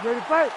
Ready to fight?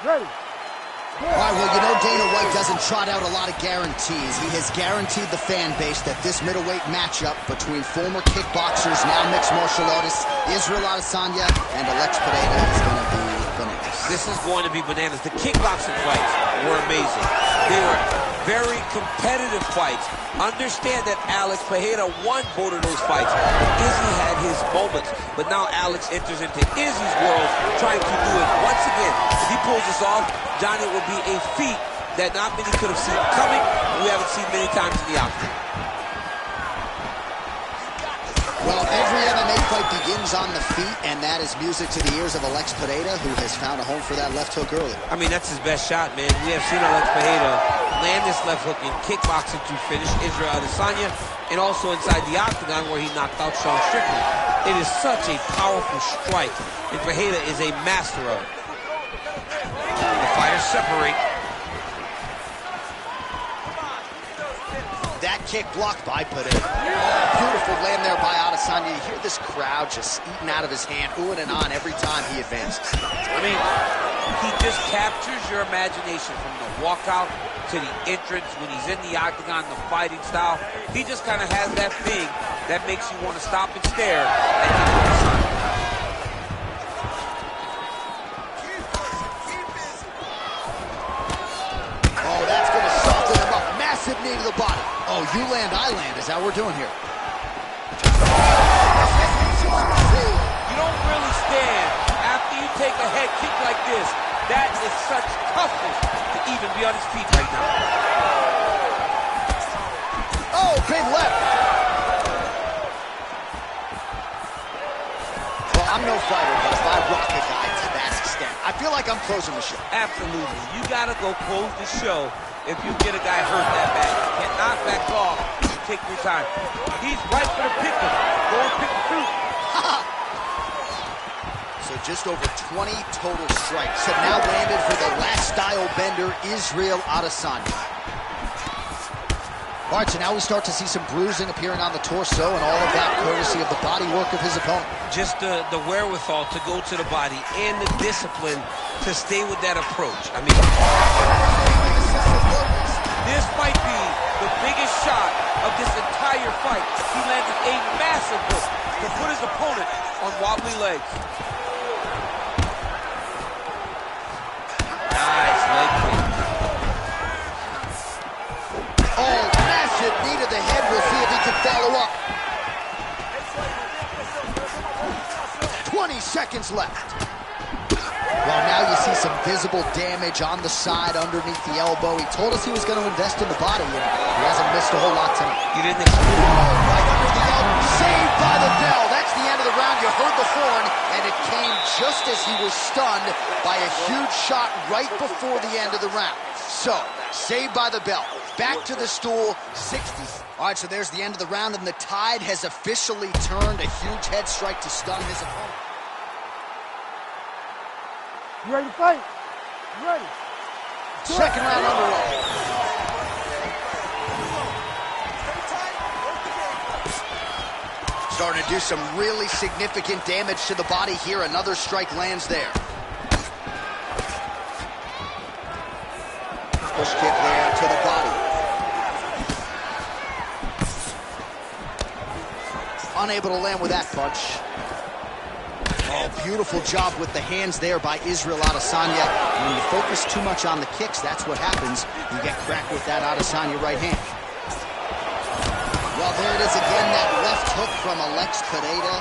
Ready. All right, well, you know Dana White doesn't trot out a lot of guarantees. He has guaranteed the fan base that this middleweight matchup between former kickboxers, now mixed martial artists, Israel Adesanya and Alex Pereira is going to be bananas. This is going to be bananas. The kickboxing fights were amazing. They were very competitive fights. Understand that Alex Pereira won both of those fights. Izzy had his moments, but now Alex enters into Izzy's world, trying to do it once again. If he pulls this off, Johnny, it will be a feat that not many could have seen coming. We haven't seen many times in the octagon. Well, every MMA fight begins on the feet, and that is music to the ears of Alex Pereira, who has found a home for that left hook early. I mean, that's his best shot, man. We have seen Alex Pereira land this left hook in kickboxing to finish Israel Adesanya, and also inside the octagon where he knocked out Sean Strickland. It is such a powerful strike, and Pereira is a master of it. The fighters separate. That kick blocked by Pereira. Beautiful land there by Adesanya. You hear this crowd just eating out of his hand, oohing and on every time he advances. I mean, he just captures your imagination from the walkout to the entrance when he's in the octagon, the fighting style. He just kind of has that thing that makes you want to stop and stare at Adesanya. Oh, that's going to soften him up. Massive knee to the body. Oh, you land, I land. Is that what we're doing here? You don't really stand after you take a head kick like this. That is such toughness to even be on his feet right now. Oh, big left. Well, I'm no fighter, but if I rock a guy to that extent, I feel like I'm closing the show. Absolutely. You got to go close the show if you get a guy hurt that bad. You can't knock back off. Take your time. He's right for the pickle. Go and pick the fruit. So just over 20 total strikes have now landed for the last style bender, Israel Adesanya. All right, so now we start to see some bruising appearing on the torso, and all of that courtesy of the body work of his opponent. Just the wherewithal to go to the body and the discipline to stay with that approach. I mean, this might be the biggest shot of this entire fight. He landed a massive hook to put his opponent on wobbly legs. Nice leg kick. Oh, massive knee to the head. We'll see if he can follow up. 20 seconds left. Well, now you see some visible damage on the side underneath the elbow. He told us he was going to invest in the body, and he hasn't missed a whole lot tonight. You didn't expect it. Right under the elbow. Saved by the bell. That's the end of the round. You heard the horn, and it came just as he was stunned by a huge shot right before the end of the round. So, saved by the bell. Back to the stool, 60. All right, so there's the end of the round, and the tide has officially turned. A huge head strike to stun his opponent. You ready to fight? You ready? Second round underway. Starting to do some really significant damage to the body here. Another strike lands there. Push kick there to the body. Unable to land with that punch. Oh, beautiful job with the hands there by Israel Adesanya. When you focus too much on the kicks, that's what happens. You get cracked with that Adesanya right hand. Well, there it is again, that left hook from Alex Pereira.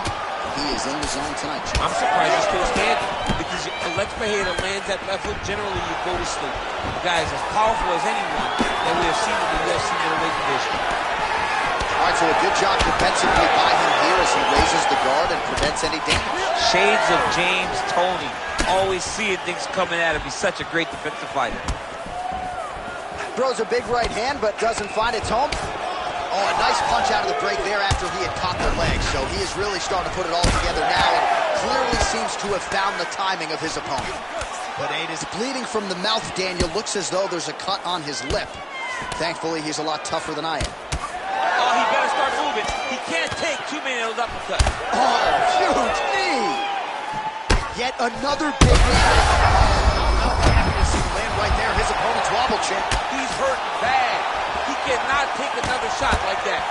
He is in the zone tonight, Jim. I'm surprised you're still standing because Alex Pereira lands that left hook. Generally, you go to sleep. The guy is as powerful as anyone that we have seen in the UFC middleweight division. All right, so a good job defensively by him here as he raises the guard and prevents any damage. Shades of James Toney. Always seeing things coming at him. He's such a great defensive fighter. Throws a big right hand, but doesn't find its home. Oh, a nice punch out of the break there after he had caught the leg. So he is really starting to put it all together now and clearly seems to have found the timing of his opponent. But it is bleeding from the mouth, Daniel. Looks as though there's a cut on his lip. Thankfully, he's a lot tougher than I am. Oh, he better start moving. He can't take too many of those uppercuts. Oh, huge knee. Yet another big knee. I'll be happy to see him land right there. His opponent's wobble chin. He's hurt bad. He cannot take another shot like that.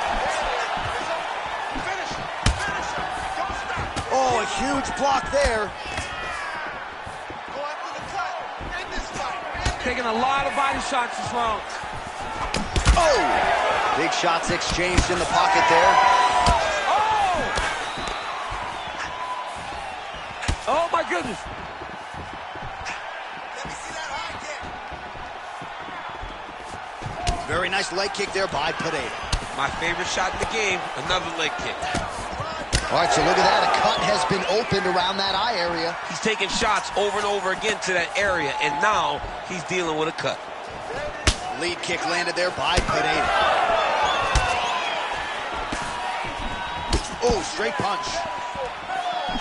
Oh, a huge block there. Taking a lot of body shots this round. Oh! Big shots exchanged in the pocket there. Oh my goodness. Let me see that high kick. Very nice leg kick there by Pineda. My favorite shot in the game, another leg kick. All right, so look at that. A cut has been opened around that eye area. He's taking shots over and over again to that area, and now he's dealing with a cut. Lead kick landed there by Pineda. Oh, straight punch.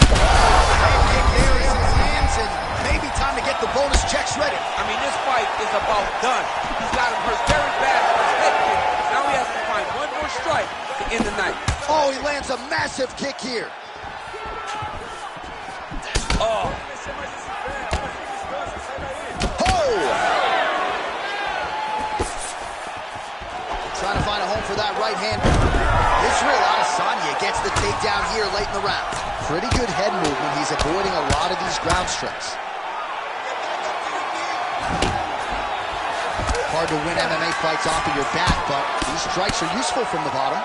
Leg kick there is his hands, and maybe time to get the bonus checks ready. I mean, this fight is about done. He's got him hurt very bad with his head kick. Now he has to find one more strike to end the night. Oh, he lands a massive kick here. Oh. Oh! Trying to find a home for that right hand. Israel Adesanya gets the takedown here late in the round. Pretty good head movement. He's avoiding a lot of these ground strikes. Hard to win MMA fights off of your back, but these strikes are useful from the bottom.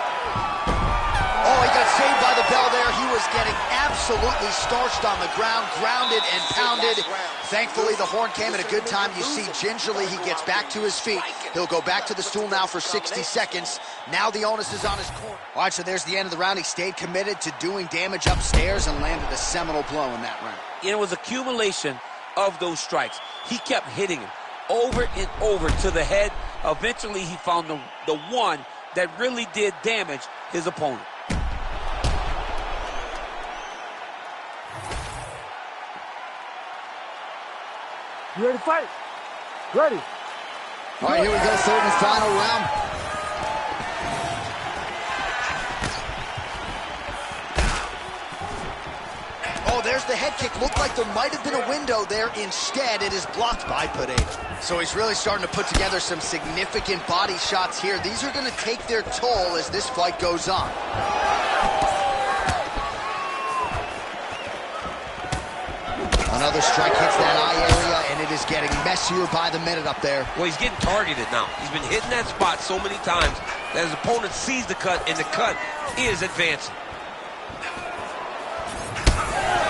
Oh, he got saved by the bell there. He was getting absolutely starched on the ground, grounded and pounded. Thankfully, the horn came at a good time. You see, gingerly, he gets back to his feet. He'll go back to the stool now for 60 seconds. Now the onus is on his corner. All right, so there's the end of the round. He stayed committed to doing damage upstairs and landed a seminal blow in that round. It was accumulation of those strikes. He kept hitting him over and over to the head. Eventually, he found the one that really did damage his opponent. You ready to fight? Ready. All right, here we go, third and final round. Oh, there's the head kick. Looked like there might have been a window there. Instead, it is blocked by Pineda. So he's really starting to put together some significant body shots here. These are going to take their toll as this fight goes on. Another strike hits that eye area, and it is getting messier by the minute up there. Well, he's getting targeted now. He's been hitting that spot so many times that his opponent sees the cut, and the cut is advancing.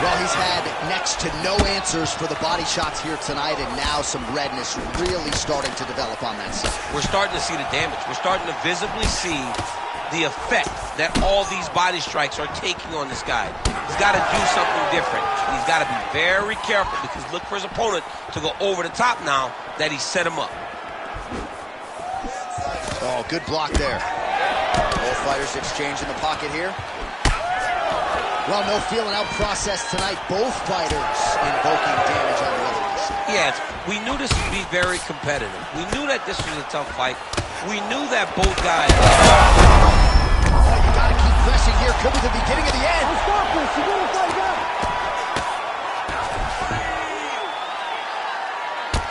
Well, he's had next to no answers for the body shots here tonight, and now some redness really starting to develop on that side. We're starting to see the damage. We're starting to visibly see the effect that all these body strikes are taking on this guy. He's got to do something different. He's got to be very careful because look for his opponent to go over the top now that he set him up. Oh, good block there. Both fighters exchange in the pocket here. Well, no feeling out process tonight. Both fighters invoking damage on the other side. Yes, we knew this would be very competitive. We knew that this was a tough fight. We knew that both guys... Oh, you got to keep pressing here. Could be the beginning of the end. Don't stop this. You gotta fight back.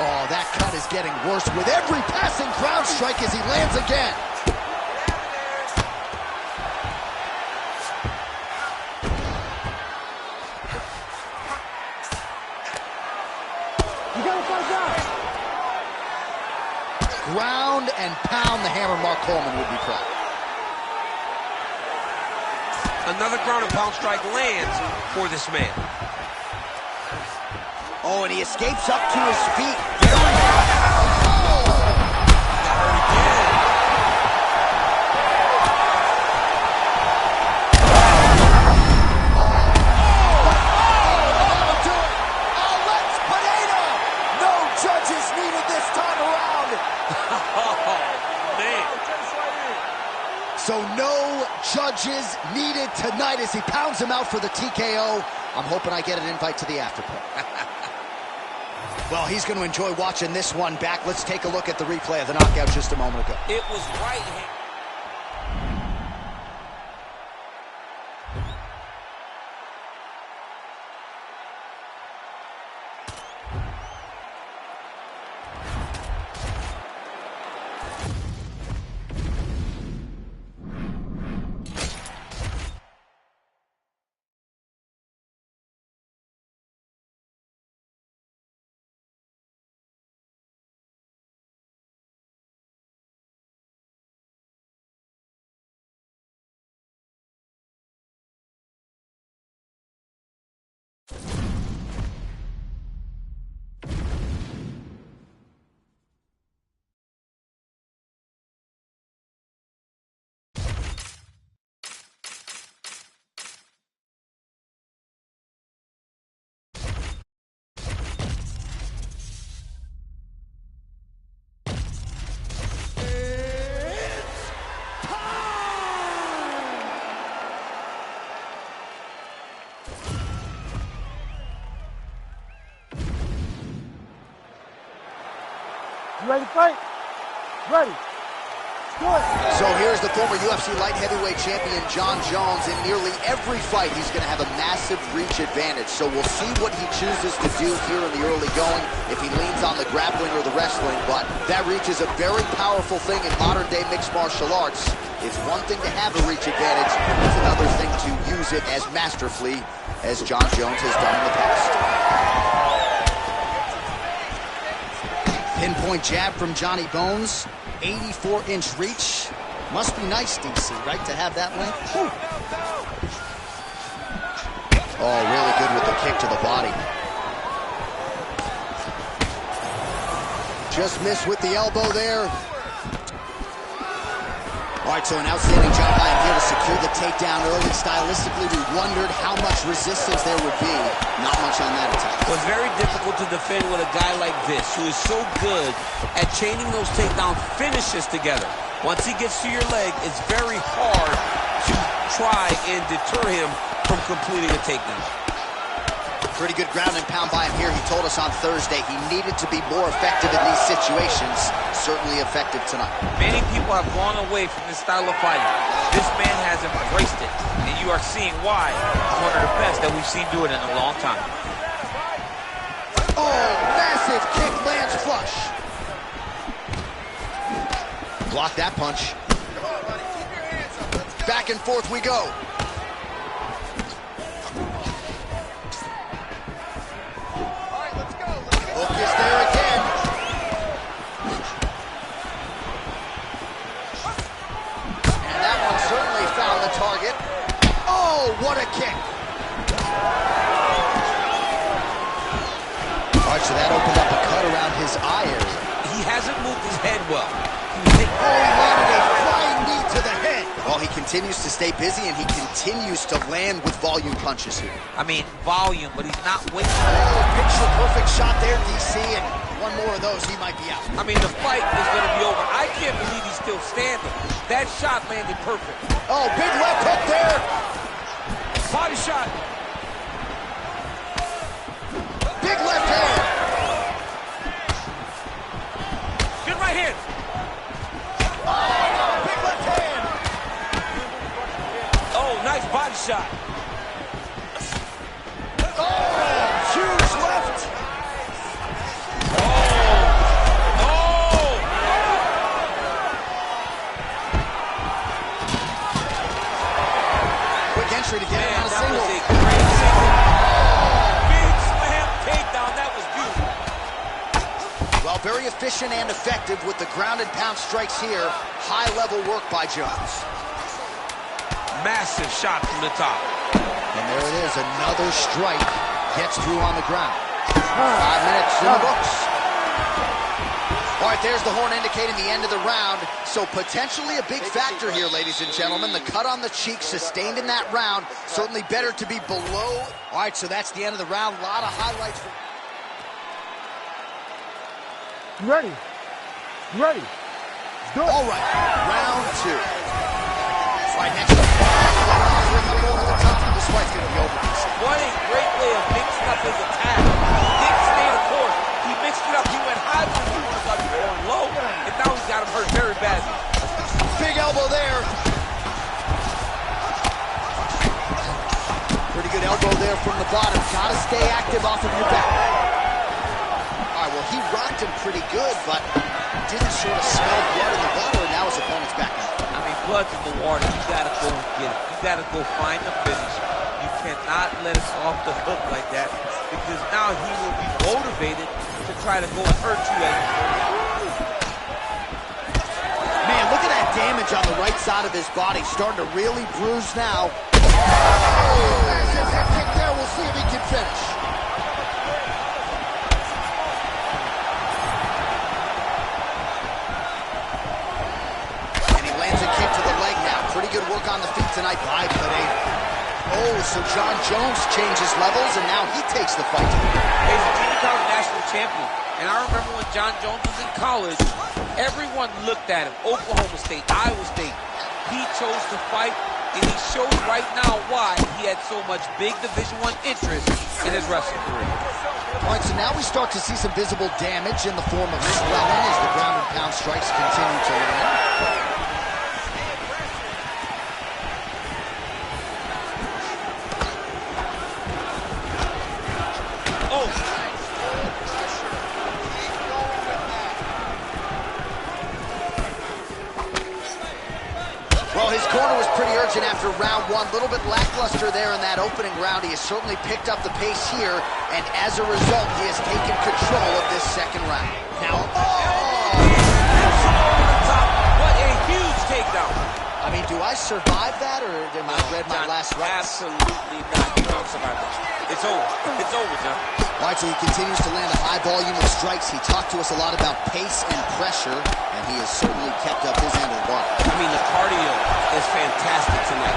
Oh, that cut is getting worse with every passing ground strike as he lands again. You gotta fight back. Ground and pound, the hammer Mark Coleman would be proud. Another ground and pound strike lands for this man. Oh, and he escapes up to his feet. So no judges needed tonight as he pounds him out for the TKO. I'm hoping I get an invite to the afterpay. Well, he's going to enjoy watching this one back. Let's take a look at the replay of the knockout just a moment ago. It was right hand. You ready to fight? Ready. Good. So here's the former UFC light heavyweight champion, Jon Jones. In nearly every fight, he's going to have a massive reach advantage. So we'll see what he chooses to do here in the early going, if he leans on the grappling or the wrestling. But that reach is a very powerful thing in modern-day mixed martial arts. It's one thing to have a reach advantage. It's another thing to use it as masterfully as Jon Jones has done in the past. Pinpoint jab from Johnny Bones. 84-inch reach. Must be nice, DC, right, to have that length? Whew. Oh, really good with the kick to the body. Just missed with the elbow there. All right, so an outstanding job by him here to secure the takedown early. Stylistically, we wondered how much resistance there would be. Not much on that attack. It was very difficult to defend with a guy like this, who is so good at chaining those takedown finishes together. Once he gets to your leg, it's very hard to try and deter him from completing a takedown. Pretty good ground and pound by him here. He told us on Thursday he needed to be more effective in these situations. Certainly effective tonight. Many people have gone away from this style of fighting. This man has embraced it, and you are seeing why he's one of the best that we've seen do it in a long time. Oh, massive kick lands flush. Block that punch. Back and forth we go. Hook is there again. And that one certainly found the target. Oh, what a kick. All right, so that opened up a cut around his eye area. He hasn't moved his head well. Oh, he landed a flying knee to the head. Well, he continues to stay busy, and he continues to land with volume punches here. I mean, volume, but he's not wasting. Oh, picture perfect shot there, DC, and one more of those, he might be out. I mean, the fight is going to be over. I can't believe he's still standing. That shot landed perfect. Oh, big left hook there. Body shot. Big left hand. Good right hand. Oh, big left hand. Oh, nice body shot. Oh, huge left. Quick entry to get him on a single. Was a great single. Big slam takedown. That was beautiful. Well, very efficient and effective with the ground and pound strikes here. High-level work by Jones. Massive shot from the top. And there it is, another strike gets through on the ground. 5 minutes in the books. All right, there's the horn indicating the end of the round. So potentially a big factor here, ladies and gentlemen. The cut on the cheek sustained in that round. Certainly better to be below. All right, so that's the end of the round. A lot of highlights. You ready? You ready? Let's do it. All right, round two. All right, next up. Over the top. This fight's going to be over. What a great way of mixing up his attack. He didn't stay the course. He mixed it up. He went high when he was up going low. And now he's got him hurt very badly. Big elbow there. Pretty good elbow there from the bottom. Gotta stay active off of your back. All right, well, he rocked him pretty good, but didn't sort of smell blood in the water, and now his opponent's back. I mean, blood's in the water. You gotta go and get it. You gotta go find the finish. You cannot let us off the hook like that, because now he will be motivated to try to go and hurt you. Man, look at that damage on the right side of his body. Starting to really bruise now. Oh, massive head kick there. We'll see if he can finish. And he lands a kick to the leg now. Pretty good work on the feet tonight by Pereira. Oh, so Jon Jones changes levels, and now he takes the fight. He's a junior college national champion. And I remember when Jon Jones was in college, everyone looked at him. Oklahoma State, Iowa State. He chose to fight And he shows right now why he had so much big Division I interest in his wrestling career. All right, so now we start to see some visible damage in the form of swelling as the ground and pound strikes continue to land. Well, his corner was pretty urgent after round one. A little bit lackluster there in that opening round. He has certainly picked up the pace here, and as a result, he has taken control of this second round. Now, What a huge takedown. I mean, do I survive that, or am I read my last rights? Absolutely not. You don't survive that. It's over. It's over, John. All right, so he continues to land a high volume of strikes. He talked to us a lot about pace and pressure, and he has certainly kept up his end of the bar. I mean, the cardio is fantastic tonight.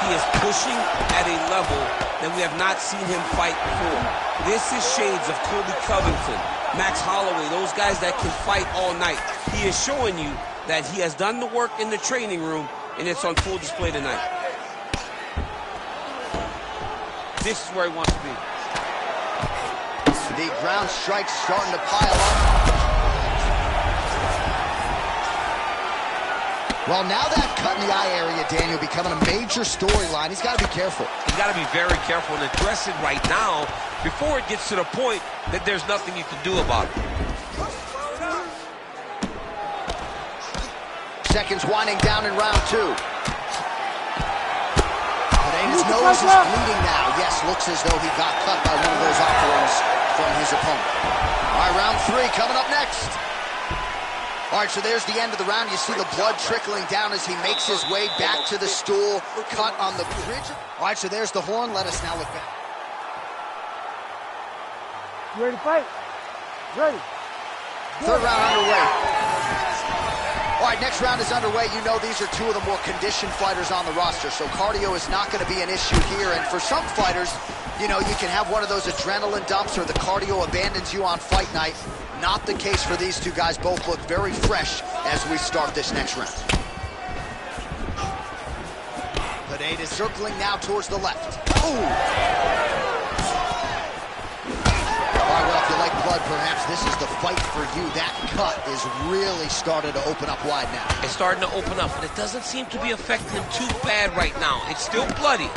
He is pushing at a level that we have not seen him fight before. This is shades of Colby Covington, Max Holloway, those guys that can fight all night. He is showing you that he has done the work in the training room, and it's on full display tonight. This is where he wants to be. The ground strikes starting to pile up. Well, now that cut in the eye area, Daniel, becoming a major storyline. He's got to be careful. He's got to be very careful and address it right now before it gets to the point that there's nothing you can do about it. Seconds winding down in round two. His nose is bleeding now. Yes, looks as though he got cut by one of those offerings from his opponent. All right, round three coming up next. All right, so there's the end of the round. You see the blood trickling down as he makes his way back to the stool, cut on the bridge. All right, so there's the horn. Let us now look back. You ready to fight? Ready. Third round underway. All right, next round is underway. You know these are two of the more conditioned fighters on the roster, so cardio is not going to be an issue here. And for some fighters, you know, you can have one of those adrenaline dumps or the cardio abandons you on fight night. Not the case for these two guys. Both look very fresh as we start this next round. Pineda circling now towards the left. Ooh! Well, if you like blood, perhaps this is the fight for you. That cut is really started to open up wide now. It's starting to open up, but it doesn't seem to be affecting him too bad right now. It's still bloody,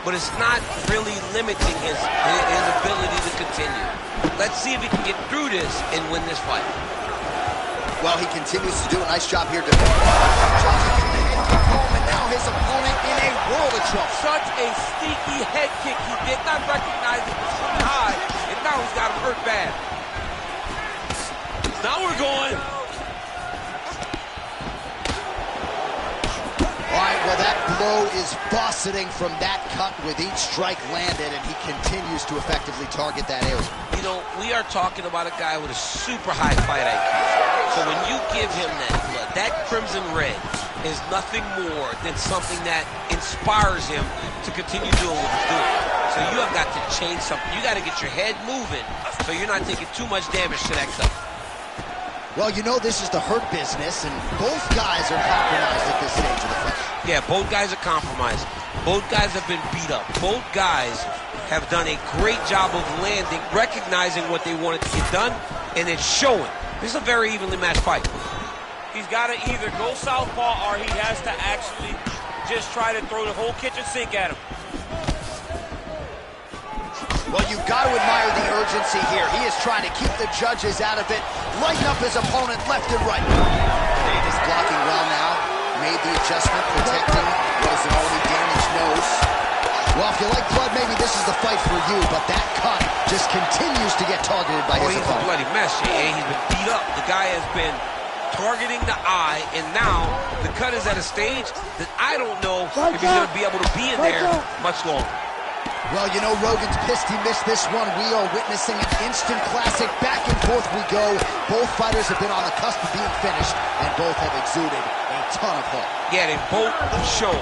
but it's not really limiting his ability to continue. Let's see if he can get through this and win this fight. Well, he continues to do a nice job here. And now his opponent in a world of trouble. Such a sneaky head kick. He did not recognize it was coming high, and now he's got him hurt bad. Now we're going. All right, well, that blow is buffeting from that cut with each strike landed, and he continues to effectively target that area. You know, we are talking about a guy with a super high fight IQ. So when you give him that blood, that crimson red is nothing more than something that inspires him to continue doing what he's doing. So you have got to change something. You got to get your head moving so you're not taking too much damage to that cut. Well, you know this is the hurt business, and both guys are compromised at this stage of the fight. Yeah, both guys are compromised. Both guys have been beat up. Both guys have done a great job of landing, recognizing what they wanted to get done, and it's showing. This is a very evenly matched fight. He's got to either go southpaw or he has to actually just try to throw the whole kitchen sink at him. Well, you've got to admire the urgency here. He is trying to keep the judges out of it, lighten up his opponent left and right. Pineda is blocking well now. Made the adjustment, protecting what is an already damaged nose. Well, if you like blood, maybe this is the fight for you, but that cut just continues to get targeted by his He's opponent. a bloody mess, Jay. He's been beat up. The guy has been targeting the eye, and now the cut is at a stage that I don't know if he's going to be able to be in there much longer. Well, you know, Rogan's pissed he missed this one. We are witnessing an instant classic. Back and forth we go. Both fighters have been on the cusp of being finished, and both have exuded a ton of heart. Yeah, they both show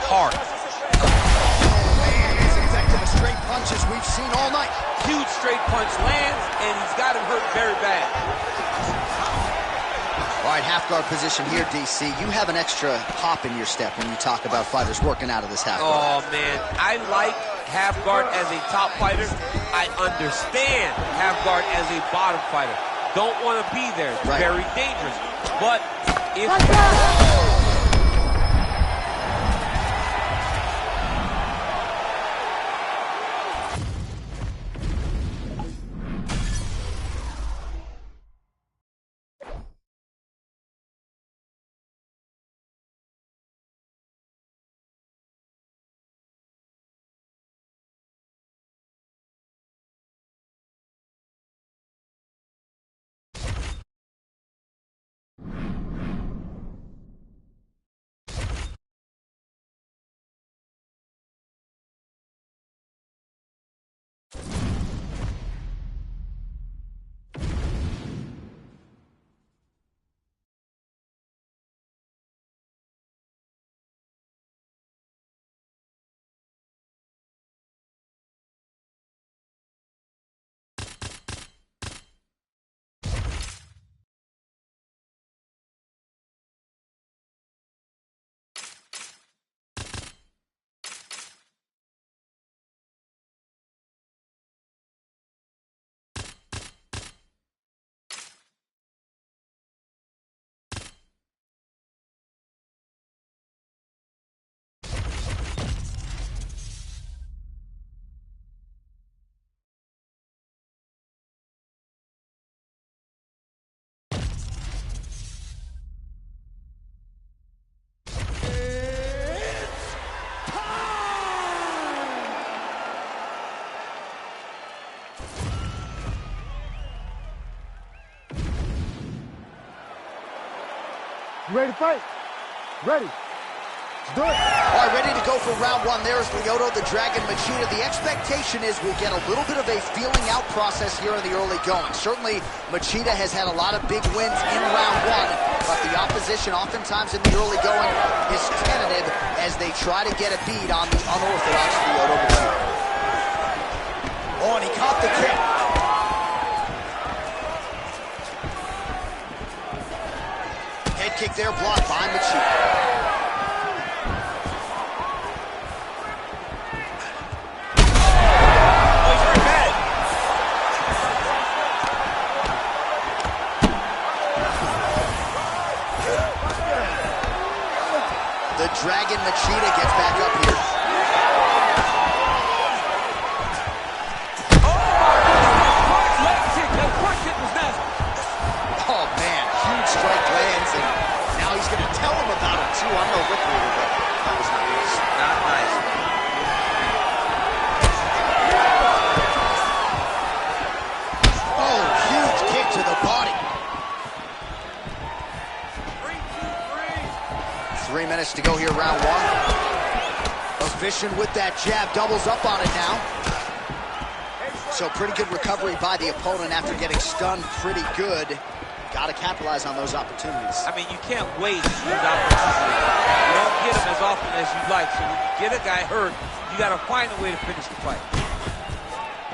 heart. Oh, man, as effective a straight punch as we've seen all night. Huge straight punch lands, and he's got him hurt very bad. All right, half guard position here, DC. You have an extra hop in your step when you talk about fighters working out of this half guard. Oh, man. I like half guard as a top fighter. I understand half guard as a bottom fighter. Don't want to be there. It's very dangerous. But if... You ready to fight? Ready. Let's do it. All right, ready to go for round one. There's Lyoto the Dragon Machida. The expectation is we'll get a little bit of a feeling out process here in the early going. Certainly, Machida has had a lot of big wins in round one, but the opposition oftentimes in the early going is tentative as they try to get a bead on the unorthodox Lyoto Machida. Oh, and he caught the kick. Head kick there, blocked by Machida. The Dragon Machida gets back up here. Oh, man, huge strike lands, and now he's going to tell him about it, too. I'm no Rick Ruder, but that was not nice. Not nice. Oh, huge kick to the body. 3 minutes to go here, round one. Efficient with that jab, doubles up on it now. So pretty good recovery by the opponent after getting stunned pretty good. Got to capitalize on those opportunities. I mean, you can't waste those opportunities. You don't get them as often as you'd like. So when you get a guy hurt, you got to find a way to finish the fight.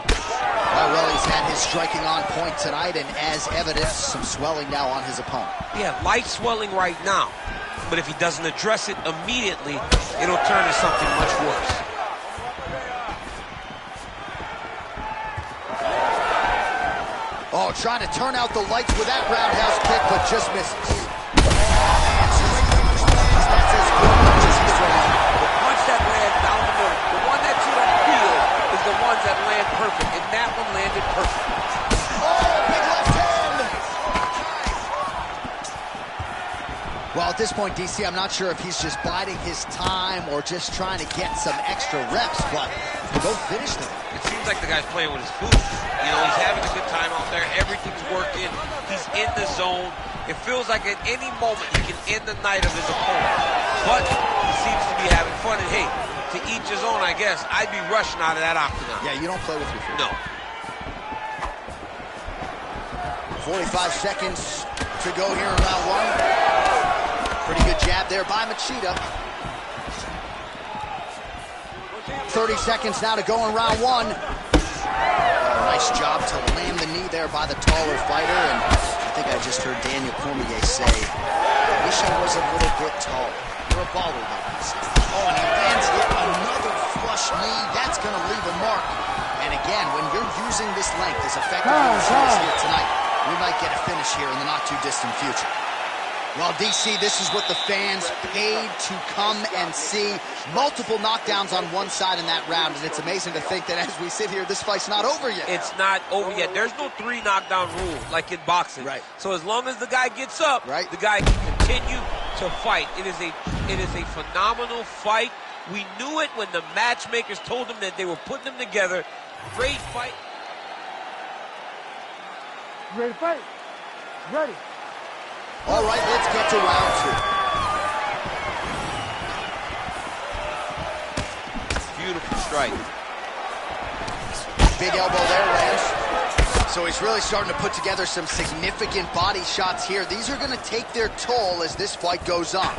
Oh, well, he's had his striking on point tonight, and as evidence, some swelling now on his opponent. Yeah, light swelling right now. But if he doesn't address it immediately, it'll turn to something much worse. Oh, trying to turn out the lights with that roundhouse kick, but just misses. That's as good as he's thrown. The punch that lands down the middle, the one that you don't feel is the ones that land perfect, and that one landed perfect. Oh, big left hand! Well, at this point, DC, I'm not sure if he's just biding his time or just trying to get some extra reps, but go finish them. It seems like the guy's playing with his food. You know, he's having a good time out there. Everything's working. He's in the zone. It feels like at any moment he can end the night of his opponent. But he seems to be having fun. And hey, to each his own, I guess. I'd be rushing out of that octagon. Yeah, you don't play with your food. No. 45 seconds to go here in round one. Pretty good jab there by Machida. 30 seconds now to go in round one. Oh, nice job to land the knee there by the taller fighter, and I think I just heard Daniel Cormier say, I wish I was a little bit taller. You're a baller, though, DC. Oh, and he lands yet another flush knee. That's going to leave a mark. And again, when you're using this length as effectively as he is here tonight, we might get a finish here in the not-too-distant future. Well, DC, this is what the fans paid to come and see. Multiple knockdowns on one side in that round, and it's amazing to think that as we sit here, this fight's not over yet. It's not over yet. There's no 3 knockdown rule like in boxing. Right. So as long as the guy gets up, right, the guy can continue to fight. It is a phenomenal fight. We knew it when the matchmakers told them that they were putting them together. Great fight. Ready to fight? Ready. All right, let's get to round 2. Beautiful strike. Big elbow there, Lance. So he's really starting to put together some significant body shots here. These are going to take their toll as this fight goes on.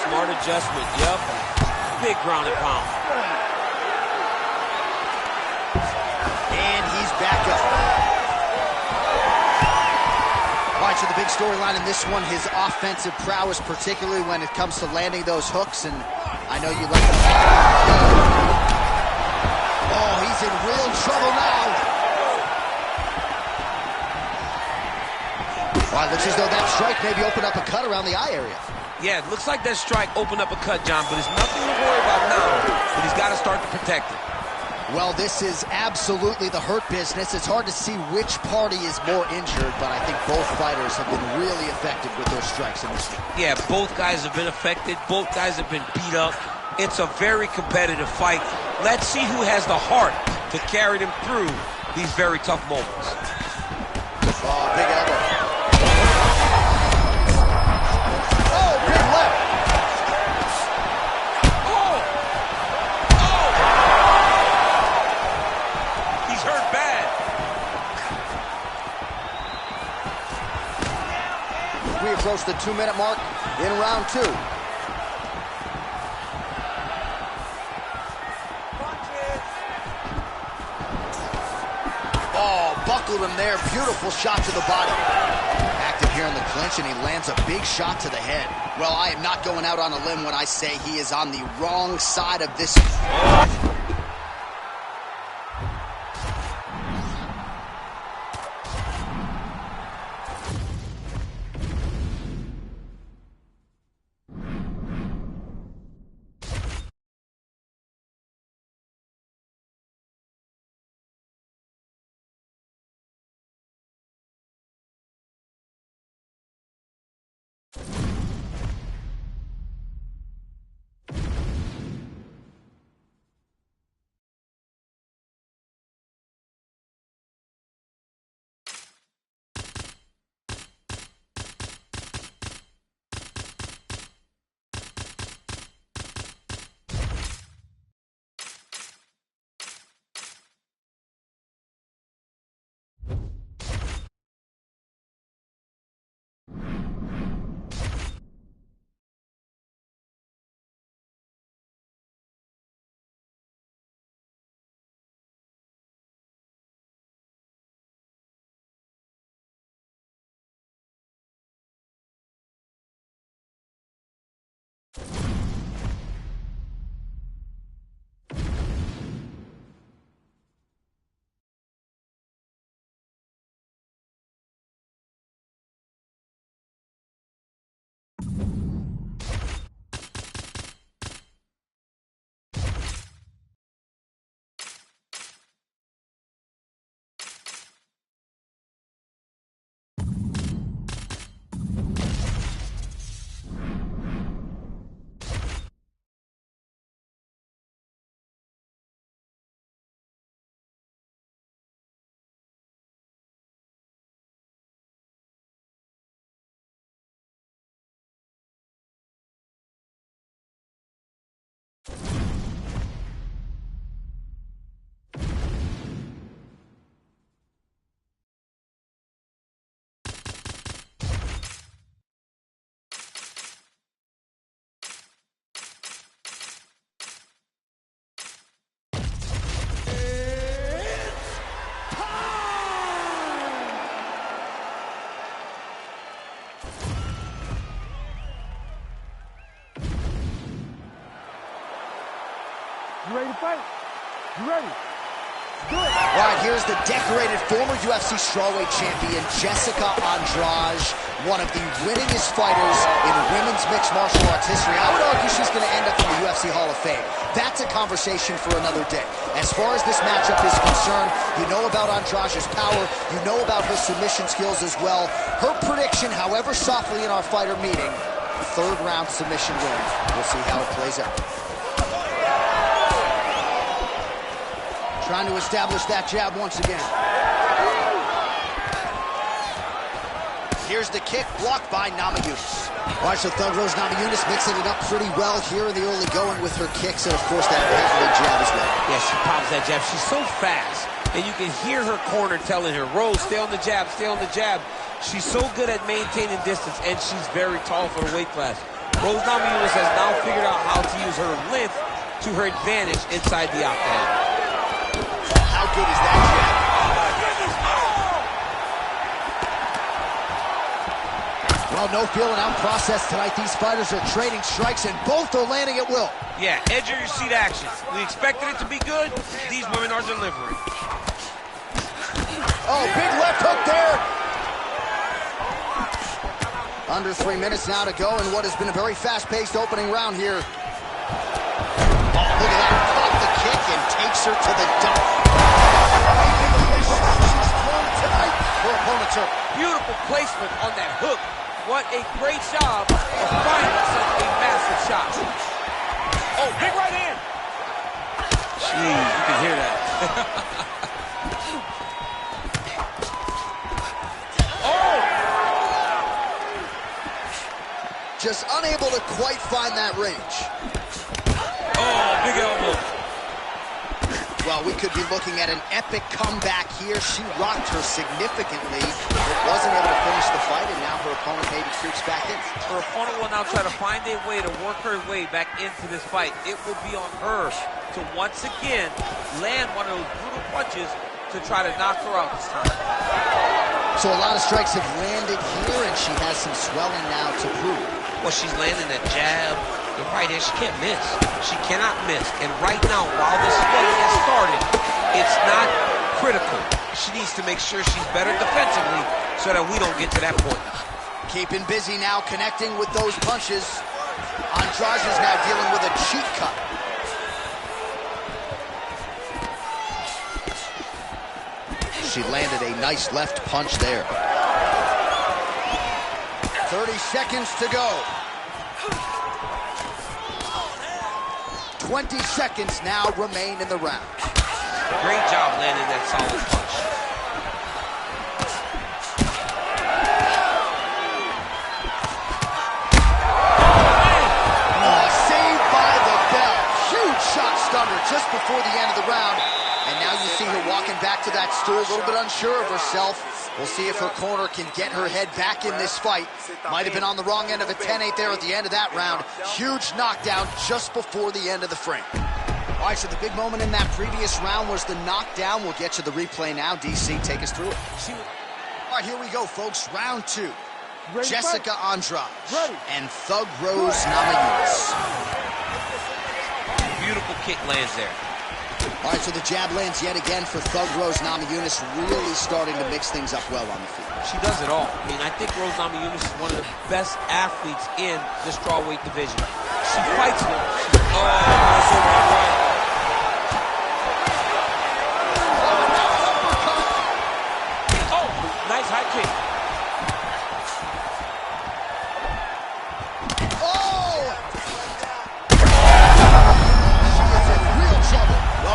Smart adjustment, yep. Big ground and pound. And he's back up. All right, so the big storyline in this one, his offensive prowess, particularly when it comes to landing those hooks, and I know you like to... Oh, he's in real trouble now. All right, looks as though that strike maybe opened up a cut around the eye area. Yeah, it looks like that strike opened up a cut, John, but it's nothing to worry about now, but he's got to start to protect it. Well, this is absolutely the hurt business. It's hard to see which party is more injured, but I think both fighters have been really effective with their strikes in this one. Yeah, both guys have been affected. Both guys have been beat up. It's a very competitive fight. Let's see who has the heart to carry them through these very tough moments. Oh, big elbow. We approach the 2-minute mark in round 2. Oh, buckled him there. Beautiful shot to the body. Active here in the clinch, and he lands a big shot to the head. Well, I am not going out on a limb when I say he is on the wrong side of this. You ready to fight? You ready? Do it. All right, here's the decorated former UFC strawweight champion, Jessica Andrade, one of the winningest fighters in women's mixed martial arts history. I would argue she's going to end up in the UFC Hall of Fame. That's a conversation for another day. As far as this matchup is concerned, you know about Andrade's power, you know about her submission skills as well. Her prediction, however softly in our fighter meeting, third round submission win. We'll see how it plays out. Trying to establish that jab once again. Here's the kick, blocked by Namajunas. All right, so Thug Rose Namajunas mixing it up pretty well here in the early going with her kicks and, of course, that heavy jab as well. Yeah, she pops that jab. She's so fast, and you can hear her corner telling her, Rose, stay on the jab, stay on the jab. She's so good at maintaining distance, and she's very tall for the weight class. Rose Namajunas has now figured out how to use her length to her advantage inside the octagon. How good is that jab? Well, no feeling out process tonight. These fighters are trading strikes, and both are landing at will. Yeah, edge of your seat action. We expected it to be good. These women are delivering. Oh, big left hook there. Under 3 minutes now to go in what has been a very fast-paced opening round here. Oh, look at that. Caught the kick and takes her to the dump. She's thrown tonight. Her opponent's hurt. Beautiful placement on that hook. What a great job of finding such a massive shot. Oh, big right hand. Jeez, you can hear that. Oh! Just unable to quite find that range. Oh, big elbow. Well, we could be looking at an epic comeback here. She rocked her significantly, but wasn't able to finish the fight, and now her opponent maybe creeps back in. Her opponent will now try to find a way to work her way back into this fight. It will be on her to once again land one of those brutal punches to try to knock her out this time. So a lot of strikes have landed here, and she has some swelling now to prove. Well, she's landing that jab, the right hand. She can't miss. She cannot miss. And right now, while this fight has started, it's not critical. She needs to make sure she's better defensively so that we don't get to that point. Keeping busy now, connecting with those punches. Andrade is now dealing with a cheek cut. She landed a nice left punch there. 30 seconds to go. 20 seconds now remain in the round. Great job landing that solid punch. Saved by the bell. Huge shot stunner just before the end of the round. And now you see her walking back to that stool, a little bit unsure of herself. We'll see if her corner can get her head back in this fight. Might have been on the wrong end of a 10-8 there at the end of that round. Huge knockdown just before the end of the frame. All right, so the big moment in that previous round was the knockdown. We'll get you the replay now. DC, take us through it. All right, here we go, folks. Round two. Jessica Andrade and Thug Rose Namajunas. Beautiful kick lands there. All right, so the jab lands yet again for Thug Rose Namajunas, really starting to mix things up well on the field. She does it all. I mean, I think Rose Namajunas is one of the best athletes in the strawweight division. She fights well. Oh, nice high kick.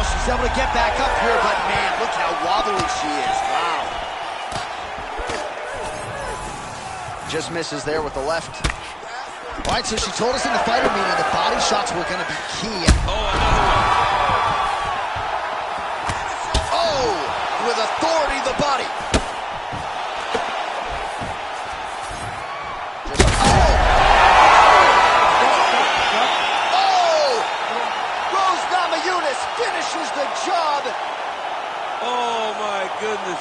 She's able to get back up here, but man, look how wobbly she is. Wow. Just misses there with the left. All right, so she told us in the fighter meeting the body shots were going to be key. Oh, another one. Oh, with authority, the body. Finishes the job. Oh, my goodness.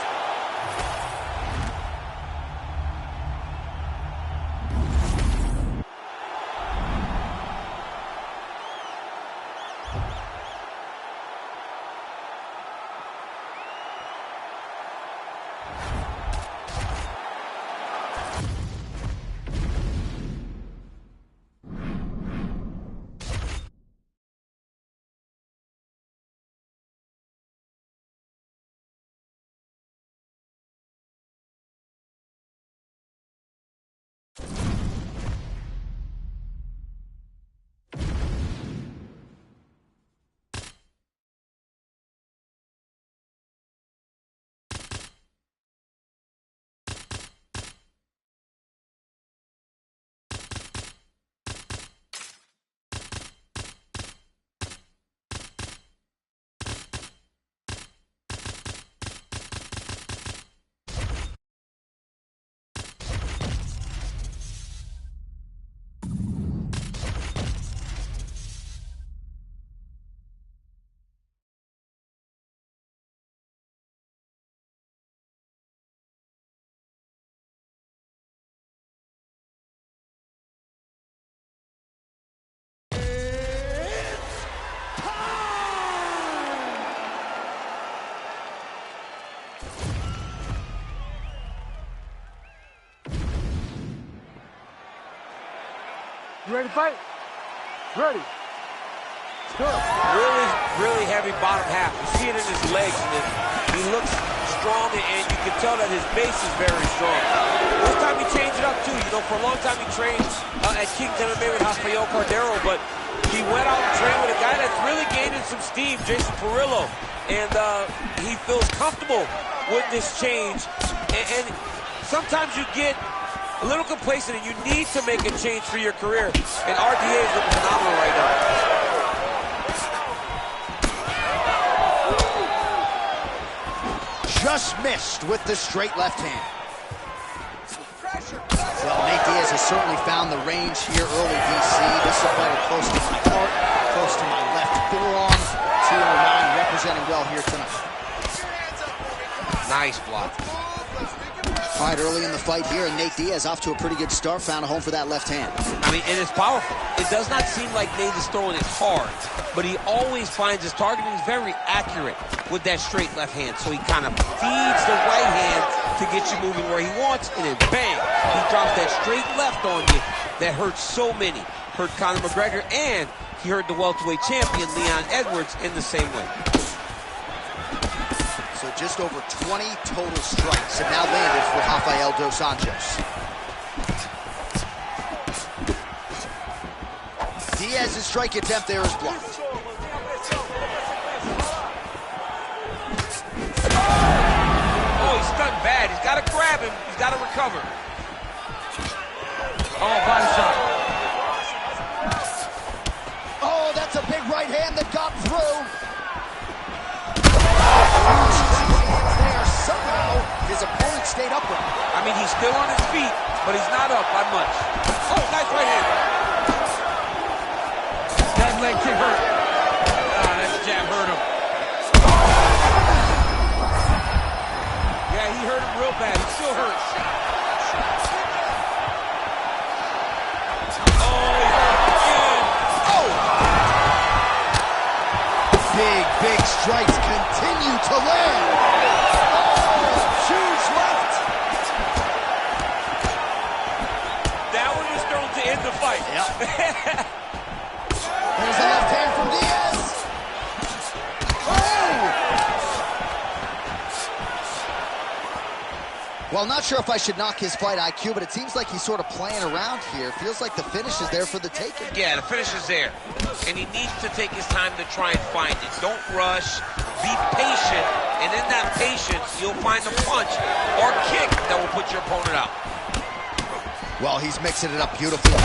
You ready to fight? Ready. Good. Really heavy bottom half. You see it in his legs, and he looks strong, and you can tell that his base is very strong. This time he changed it up too. You know, for a long time he trained at King's MMA with Rafael Cordero, but he went out and trained with a guy that's really gaining some steam, Jason Parillo, and he feels comfortable with this change. And sometimes you get a little complacent, and you need to make a change for your career. And RDA is looking phenomenal right now. Just missed with the straight left hand. Well, Nate Diaz has certainly found the range here early, DC. This is a fighter close to my heart, close to my left forearm. 209 representing well here tonight. Nice block. All right, early in the fight here, and Nate Diaz off to a pretty good start, found a home for that left hand. I mean, and it's powerful. It does not seem like Nate is throwing it hard, but he always finds his target, and he's very accurate with that straight left hand. So he kind of feeds the right hand to get you moving where he wants, and then bang, he drops that straight left on you that hurts so many. Hurt Conor McGregor, and he hurt the welterweight champion, Leon Edwards, in the same way. So just over 20 total strikes have now landed for Rafael dos Anjos. Diaz's strike attempt there is blocked. Oh, he's stunned bad. He's got to grab him. He's got to recover. Oh, body shot. Oh, that's a big right hand that got through. There, somehow his opponent stayed upright. I mean, he's still on his feet, but he's not up by much. Oh, nice right hand. That leg kick hurt. Ah, that jab hurt him. Yeah, he hurt him real bad. He still hurts. Oh, he hurt him again. Oh! Big strikes continue to land. Oh, huge left. That one was thrown to end the fight. Yep. There's the left hand from Diaz. Oh! Well, not sure if I should knock his fight IQ, but it seems like he's sort of playing around here. Feels like the finish is there for the taking. Yeah, the finish is there. And he needs to take his time to try and find it. Don't rush. Be patient. And in that patience, you'll find a punch or kick that will put your opponent out. Well, he's mixing it up beautifully.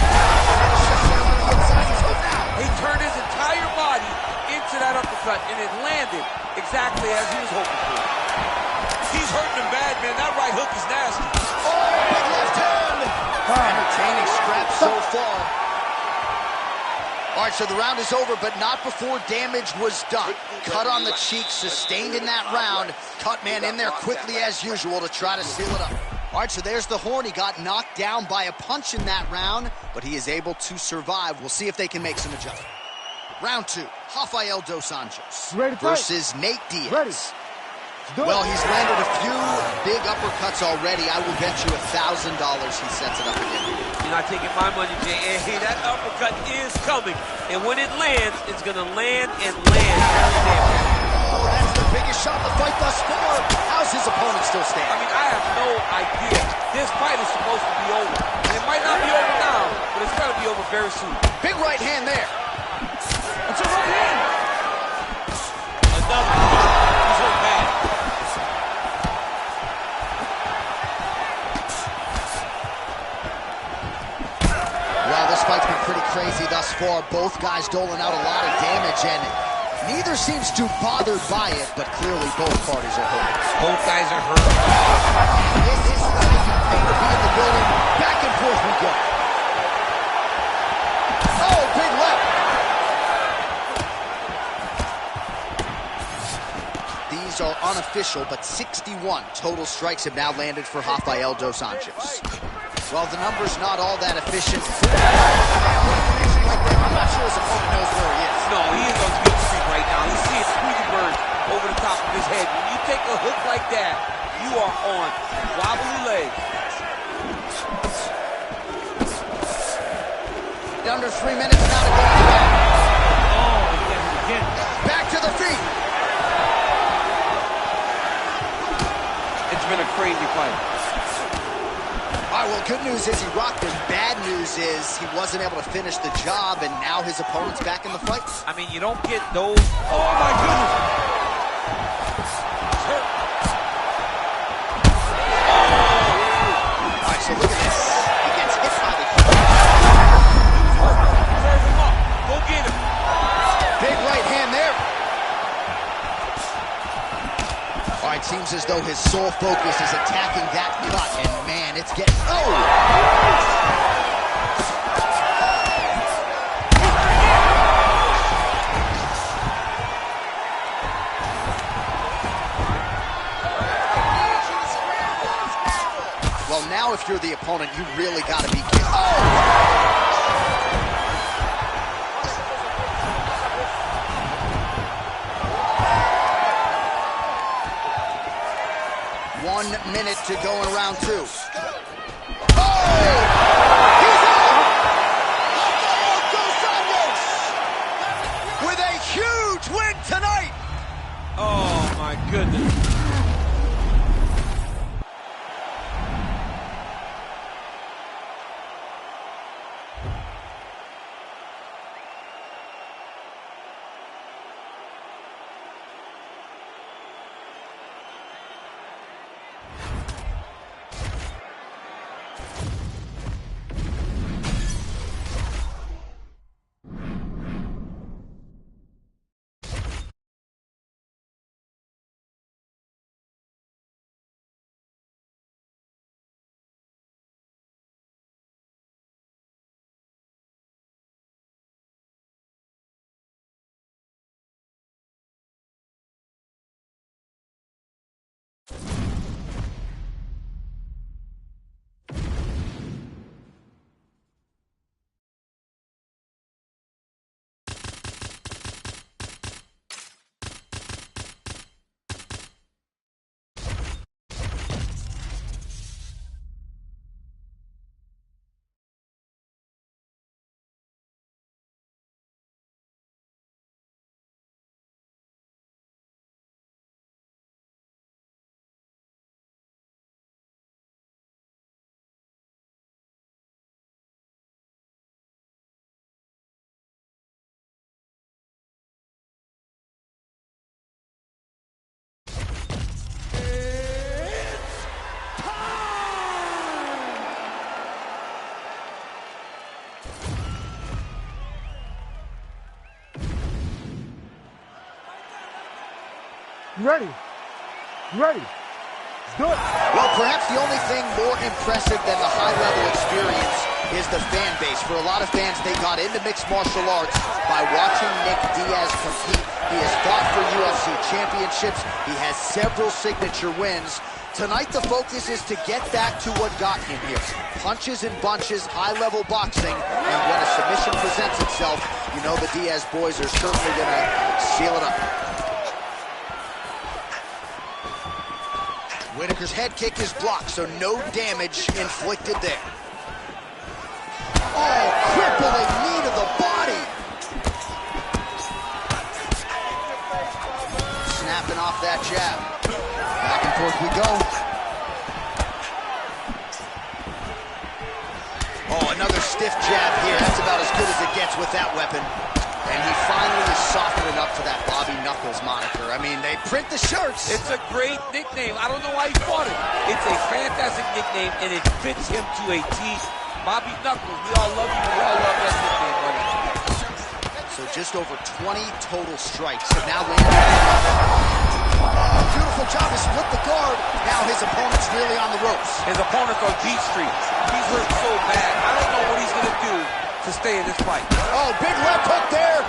He turned his entire body into that uppercut, and it landed exactly as he was hoping for. He's hurting him bad, man. That right hook is nasty. Oh, big left hand! Entertaining scrap so far. All right, so the round is over, but not before damage was done. Cut on the cheek, sustained in that round. Cut man in there quickly as usual to try to seal it up. All right, so there's the horn. He got knocked down by a punch in that round, but he is able to survive. We'll see if they can make some adjustments. Round two, Rafael dos Anjos versus Nate Diaz. Ready. Well, he's landed a few big uppercuts already. I will bet you $1,000 he sets it up again. You're not taking my money, Jay. Hey, that uppercut is coming. And when it lands, it's going to land and land. Oh, that's the biggest shot of the fight thus far. How's his opponent still standing? I mean, I have no idea. This fight is supposed to be over. And it might not be over now, but it's going to be over very soon. Big right hand there. That's a right hand. Another. He's hurt bad. Well, this fight's been pretty crazy thus far. Both guys doling out a lot of damage, and neither seems too bothered by it, but clearly both parties are hurt. Both guys are hurt. This is the pain to be in the building. Back and forth we go. Oh, big left. These are unofficial, but 61 total strikes have now landed for Rafael dos Anjos. Well, the number's not all that efficient. I'm not sure his opponent knows where he is. No, he is on good streak right now. He's seeing Tweety Bird over the top of his head. When you take a hook like that, you are on wobbly legs. under 3 minutes now to go. Oh, he gets it again. Back to the feet. It's been a crazy fight. All right, well, good news is he rocked him. Bad news is he wasn't able to finish the job, and now his opponent's back in the fight. I mean, you don't get those. Oh, my goodness. He's hurt. All right, so look at this. He gets hit by the key. Serve him up. Go get him. Big right hand there. All right, seems as though his sole focus is attacking that cut, and man, it's getting... Oh! Well, now if you're the opponent, you really got to be... Oh! 1 minute to go in round 2. Oh! He's out! Dos Anjos with a huge win tonight! Oh, my goodness. You ready? You ready? Let's do it. Well, perhaps the only thing more impressive than the high-level experience is the fan base. For a lot of fans, they got into mixed martial arts by watching Nick Diaz compete. He has fought for UFC championships. He has several signature wins. Tonight, the focus is to get back to what got him here. Punches and bunches, high-level boxing, and when a submission presents itself, you know the Diaz boys are certainly going to seal it up. Whitaker's head kick is blocked, so no damage inflicted there. Oh, crippling knee to the body. Snapping off that jab. Back and forth we go. Oh, another stiff jab here. That's about as good as it gets with that weapon. And he finally is softening up to that Bobby Knuckles moniker. I mean, they print the shirts. It's a great nickname. I don't know why he fought it. It's a fantastic nickname, and it fits him to a T. Bobby Knuckles, we all love you. We all love that nickname, buddy. So just over 20 total strikes. So now landing. Beautiful job to split the guard. Now his opponent's really on the ropes. His opponent's on Beat Street. He's hurt so bad. I don't know what he's going to do to stay in this fight. Oh, big left hook there.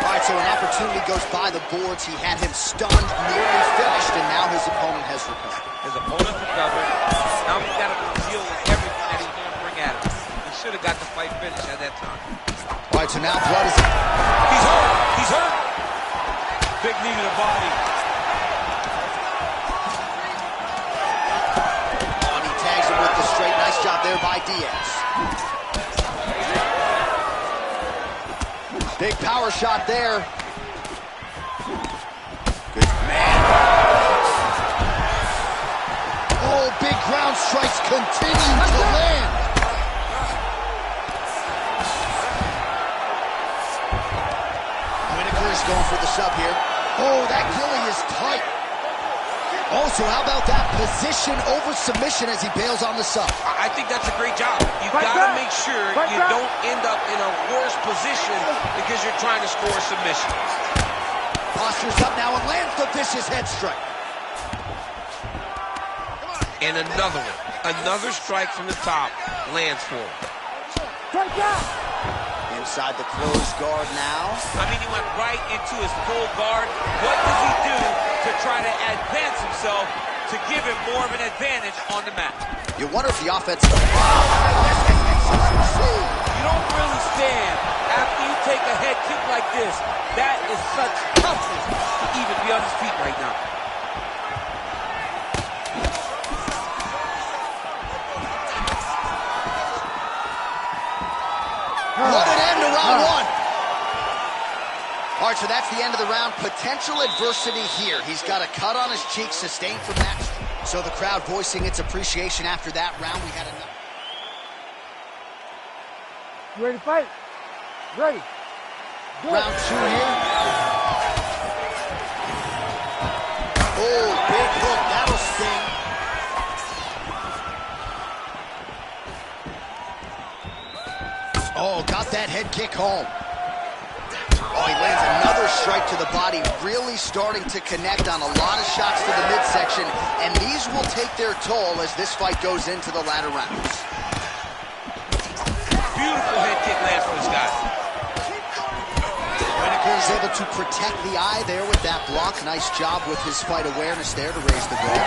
All right, so an opportunity goes by the boards. He had him stunned, nearly finished, and now his opponent has recovered. His opponent's recovered. Now he's got to deal with everything that he's going to bring at him. He should have got the fight finished at that time. All right, so now blood is... He's hurt. He's hurt. Big knee to the body. Oh, and he tags him with the straight. Nice job there by Diaz. Big power shot there. Good man. Oh, big ground strikes continue to land. Whitaker is going for the sub here. Oh, that gilly is tight. Also, how about that position over submission as he bails on the sub? I think that's a great job. You've got to make sure you don't end up in a worse position because you're trying to score a submission. Postures up now and lands the vicious head strike. And another one. Another strike from the top lands for him. Strike out. Inside the closed guard now. I mean, he went right into his full guard. What does he do to try to advance himself to give him more of an advantage on the mat? You wonder if the offense... You don't really stand after you take a head kick like this. That is such toughness to even be on his feet right now. What an end to round one. All right, so that's the end of the round. Potential adversity here. He's got a cut on his cheek sustained from that. So the crowd voicing its appreciation after that round. We had another. You ready to fight? Ready. Go. Round two here. Oh, big hook. That'll sting. Oh, got that head kick home. Oh, he lands another strike to the body, really starting to connect on a lot of shots to the midsection, and these will take their toll as this fight goes into the latter rounds. Beautiful head kick lands for this guy. Whitaker is able to protect the eye there with that block. Nice job with his fight awareness there to raise the goal.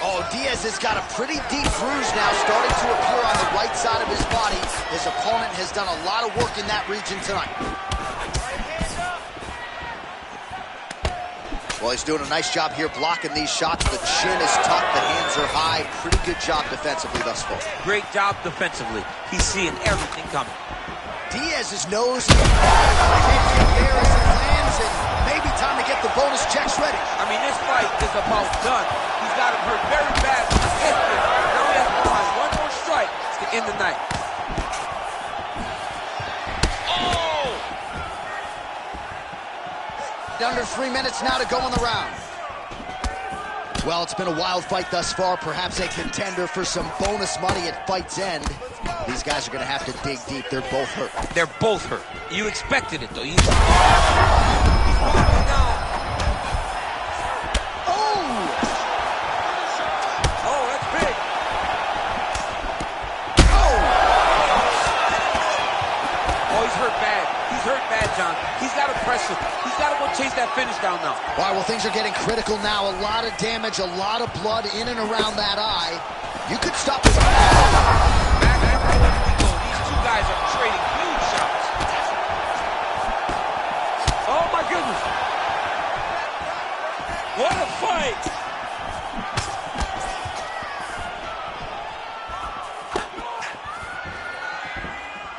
Oh, Diaz has got a pretty deep bruise now starting to appear on the right side of his body. His opponent has done a lot of work in that region tonight. Well, he's doing a nice job here blocking these shots. The chin is tucked, the hands are high. Pretty good job defensively thus far. Great job defensively. He's seeing everything coming. Diaz's nose. The hit kick there as it lands, and maybe time to get the bonus checks ready. I mean, this fight is about done. He's got him hurt very bad with his head kick. Now he has to find one more strike to end the night. Oh! Under 3 minutes now to go in the round. Well, it's been a wild fight thus far. Perhaps a contender for some bonus money at fight's end. These guys are going to have to dig deep. They're both hurt. They're both hurt. You expected it, though. John. He's got to press him. He's got to go chase that finish down now. All right, well, things are getting critical now. A lot of damage, a lot of blood in and around that eye. You could stop this. These two guys are trading huge shots. Oh, my goodness. What a fight.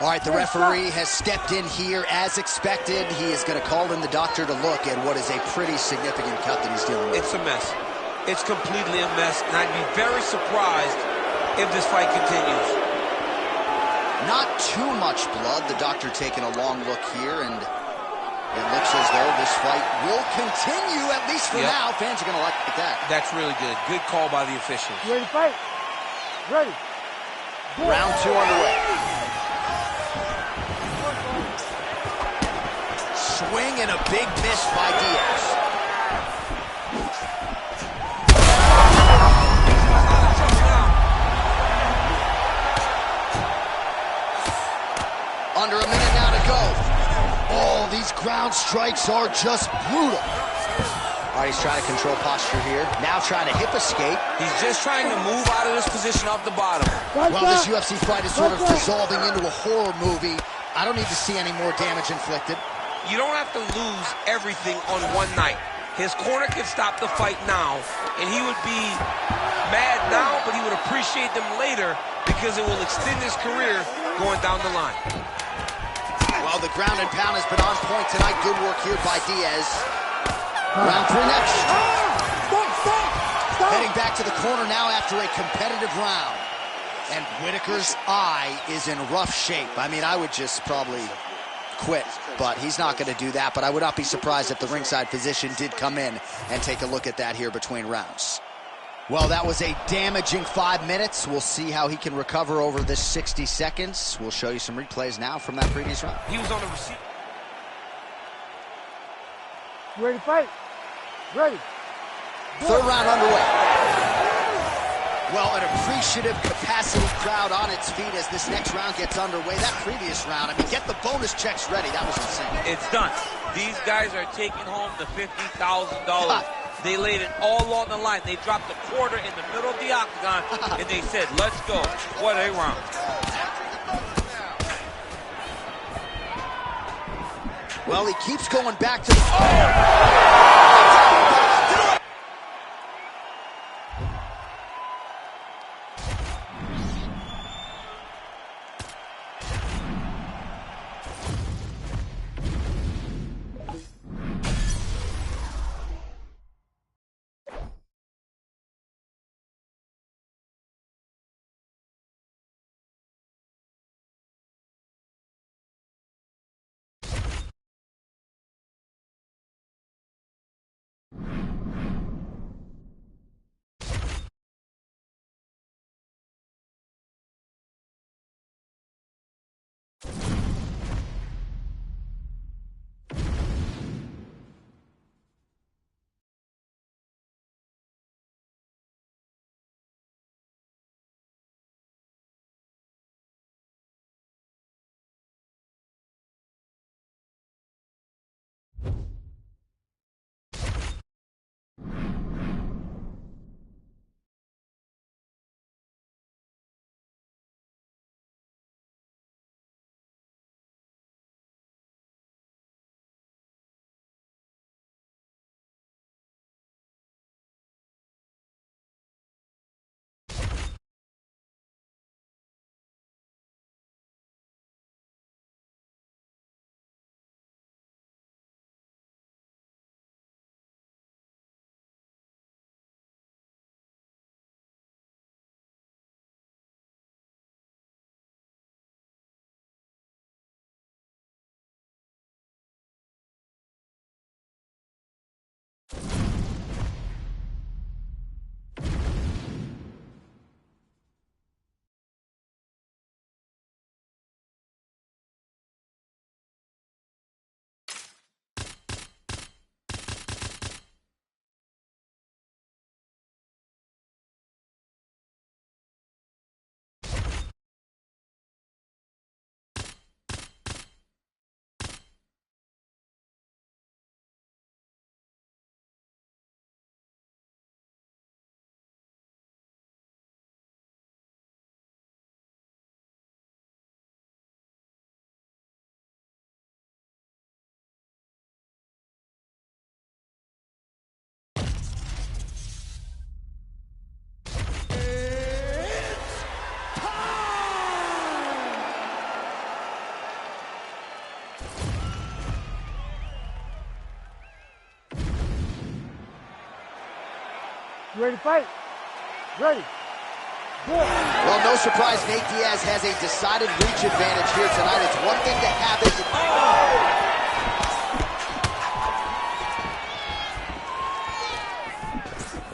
All right, the referee has stepped in here as expected. He is going to call in the doctor to look at what is a pretty significant cut that he's dealing with. It's a mess. It's completely a mess, and I'd be very surprised if this fight continues. Not too much blood. The doctor taking a long look here, and it looks as though this fight will continue, at least for now. Fans are going to like that. That's really good. Good call by the officials. You ready to fight? Ready. Go. Round two underway. Swing and a big miss by Diaz. Under a minute now to go. Oh, these ground strikes are just brutal. All right, he's trying to control posture here. Now trying to hip escape. He's just trying to move out of this position off the bottom. Well, this UFC fight is sort of dissolving into a horror movie. I don't need to see any more damage inflicted. You don't have to lose everything on one night. His corner can stop the fight now, and he would be mad now, but he would appreciate them later because it will extend his career going down the line. Well, the ground and pound has been on point tonight. Good work here by Diaz. Round 3 next. Heading back to the corner now after a competitive round. And Whitaker's eye is in rough shape. I mean, I would just probably quit, but he's not going to do that. But I would not be surprised if the ringside physician did come in and take a look at that here between rounds. Well, that was a damaging 5 minutes. We'll see how he can recover over this 60 seconds. We'll show you some replays now from that previous round. He was on the receiver. You ready to fight? Ready. Third round underway. Well, an appreciative capacity crowd on its feet as this next round gets underway. That previous round, I mean, get the bonus checks ready. That was insane. It's done. These guys are taking home the $50,000. They laid it all on the line. They dropped a quarter in the middle of the octagon, and they said, let's go. What a round. Well, he keeps going back to the... Oh! You ready to fight? Ready. Good. Well, no surprise, Nate Diaz has a decided reach advantage here tonight. It's one thing to have it.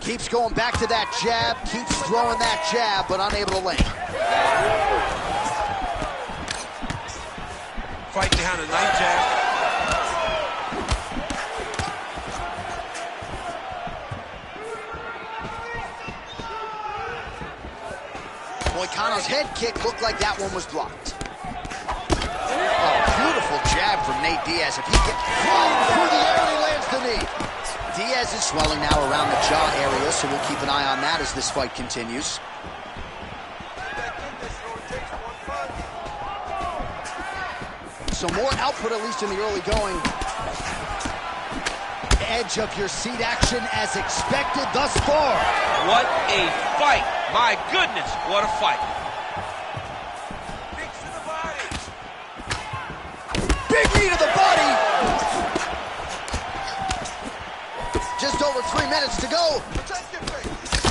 Keeps going back to that jab, keeps throwing that jab, but unable to land. Fight behind a nice jab. Moicano's head kick looked like that one was blocked. Oh, beautiful jab from Nate Diaz. If he gets through the air and he lands the knee. Diaz is swelling now around the jaw area, so we'll keep an eye on that as this fight continues. So more output, at least in the early going. edge of your seat action as expected thus far. What a fight. My goodness, what a fight. Kicks to the body. Big knee to the body. Just over 3 minutes to go.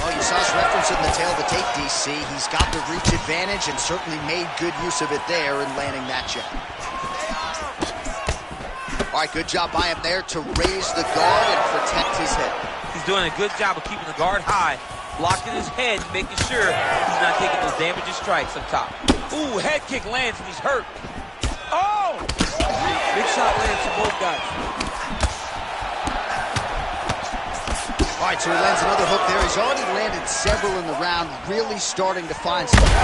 Well, you saw us referencing the tail of the tape, DC. He's got the reach advantage and certainly made good use of it there in landing that jab. All right, good job by him there to raise the guard and protect his head. He's doing a good job of keeping the guard high, blocking his head, making sure he's not taking those damaging strikes up top. Ooh, head kick lands and he's hurt. Oh! Big shot lands to both guys. All right, so he lands another hook there. He's already landed several in the round, really starting to find some. Huge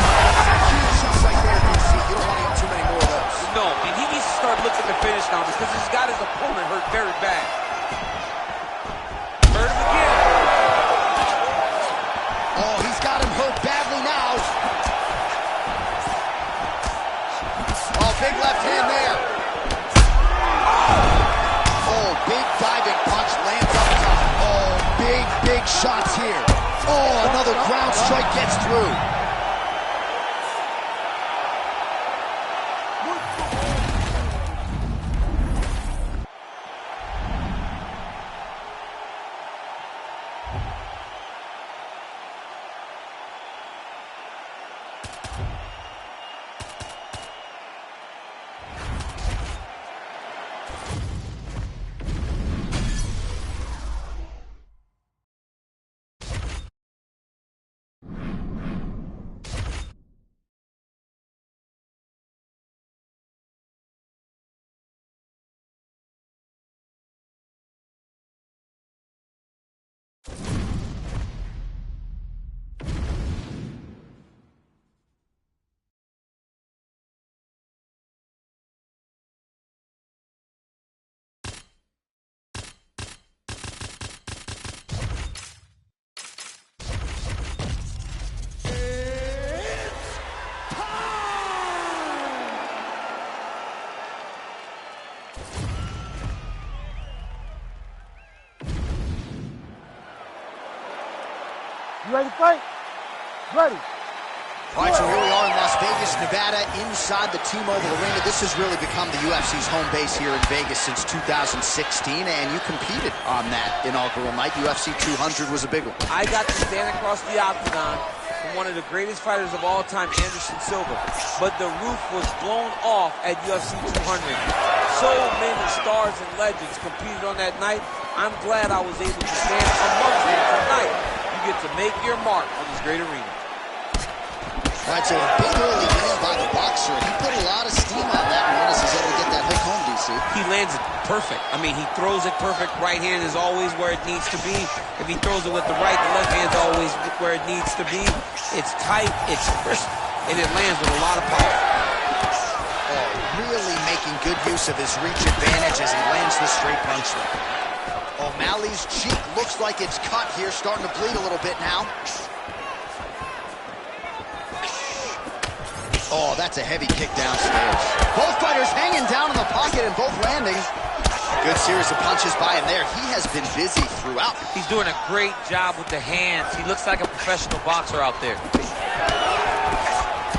shot right there, DC. You don't want to get too many more of those. No, and he needs to start looking to finish now because he's got his opponent hurt very bad. Hurt him again. Oh, he's got him hurt badly now. Oh, big left hand there. Oh, big diving punch lands up top. Oh, big shots here. Oh, another ground strike gets through. You ready to fight? Ready. All right, so here we are in Las Vegas, Nevada, inside the T-Mobile Arena. This has really become the UFC's home base here in Vegas since 2016, and you competed on that inaugural night. UFC 200 was a big one. I got to stand across the octagon from one of the greatest fighters of all time, Anderson Silva. But the roof was blown off at UFC 200. So many stars and legends competed on that night. I'm glad I was able to stand amongst them tonight. You get to make your mark on this great arena. All right, so a big early win by the boxer. He put a lot of steam on that one as he's able to get that hook home, DC. He lands it perfect. I mean, he throws it perfect. Right hand is always where it needs to be. If he throws it with the right, the left hand's always where it needs to be. It's tight, it's crisp, and it lands with a lot of power. Oh, really making good use of his reach advantage as he lands the straight punch there. O'Malley's cheek looks like it's cut here, starting to bleed a little bit now. Oh, that's a heavy kick downstairs. Both fighters hanging down in the pocket and both landing. Good series of punches by him there. He has been busy throughout. He's doing a great job with the hands. He looks like a professional boxer out there.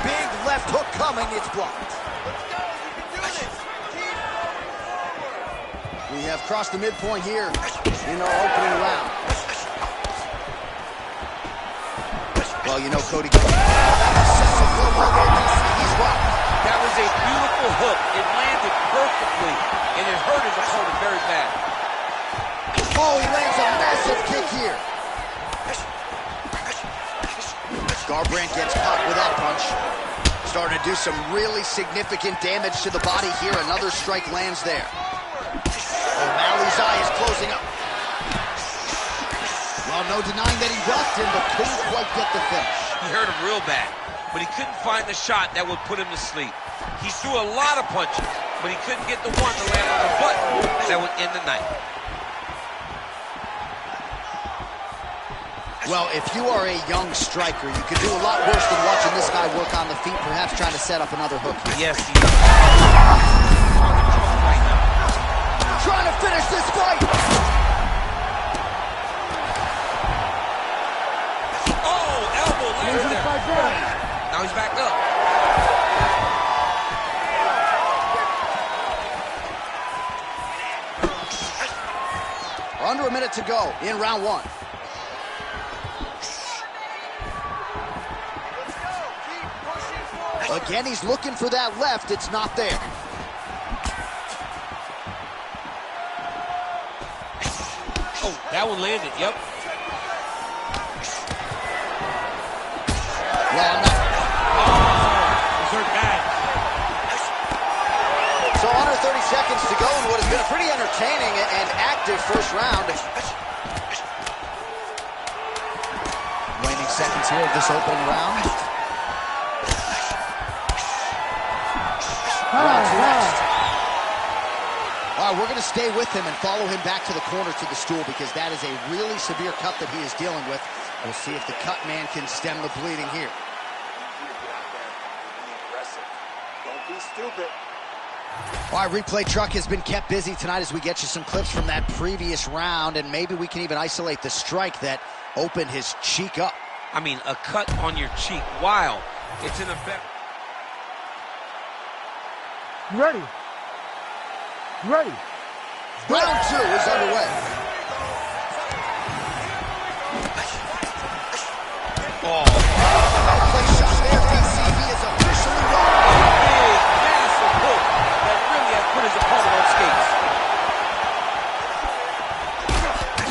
Big left hook coming. It's blocked. We have crossed the midpoint here in our opening round. Well, you know, Cody. He's rocked. That was a beautiful hook. It landed perfectly, and it hurt his opponent very bad. Oh, he lands a massive kick here. Garbrandt gets caught with that punch. Starting to do some really significant damage to the body here. Another strike lands there. O'Malley's eye is closing up. Well, no denying that he rocked him, but couldn't quite get the finish. He hurt him real bad, but he couldn't find the shot that would put him to sleep. He threw a lot of punches, but he couldn't get the one to land on the button that would end the night. Well, if you are a young striker, you could do a lot worse than watching this guy work on the feet, perhaps trying to set up another hook here. Yes, he is. Trying to finish this fight. there. Fight down. Now he's back up. Under a minute to go in round one. Again, he's looking for that left. It's not there. Oh, that one landed. Yep. Well, I'm not. He's hurt bad. So under 30 seconds to go in what has been a pretty entertaining and active first round. Waning seconds here of this opening round. Round two next. All right, we're going to stay with him and follow him back to the corner to the stool because that is a really severe cut that he is dealing with. We'll see if the cut man can stem the bleeding here. Don't be stupid. All right, replay truck has been kept busy tonight as we get you some clips from that previous round, and maybe we can even isolate the strike that opened his cheek up. I mean, a cut on your cheek. Wow. It's in a better... You ready? You ready? Round two is underway. Oh. Play shot there, DC. He is officially won. Big, massive hook that really has put his opponent on skates.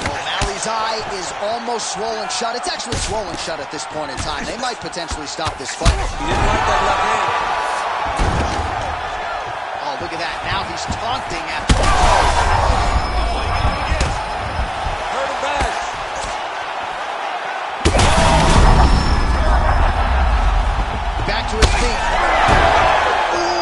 O'Malley's eye is almost swollen shut. It's actually swollen shut at this point in time. They might potentially stop this fight. He didn't like that left hand. Oh, look at that. Now he's taunting after. Hurt him bad. Back to his feet. Ooh.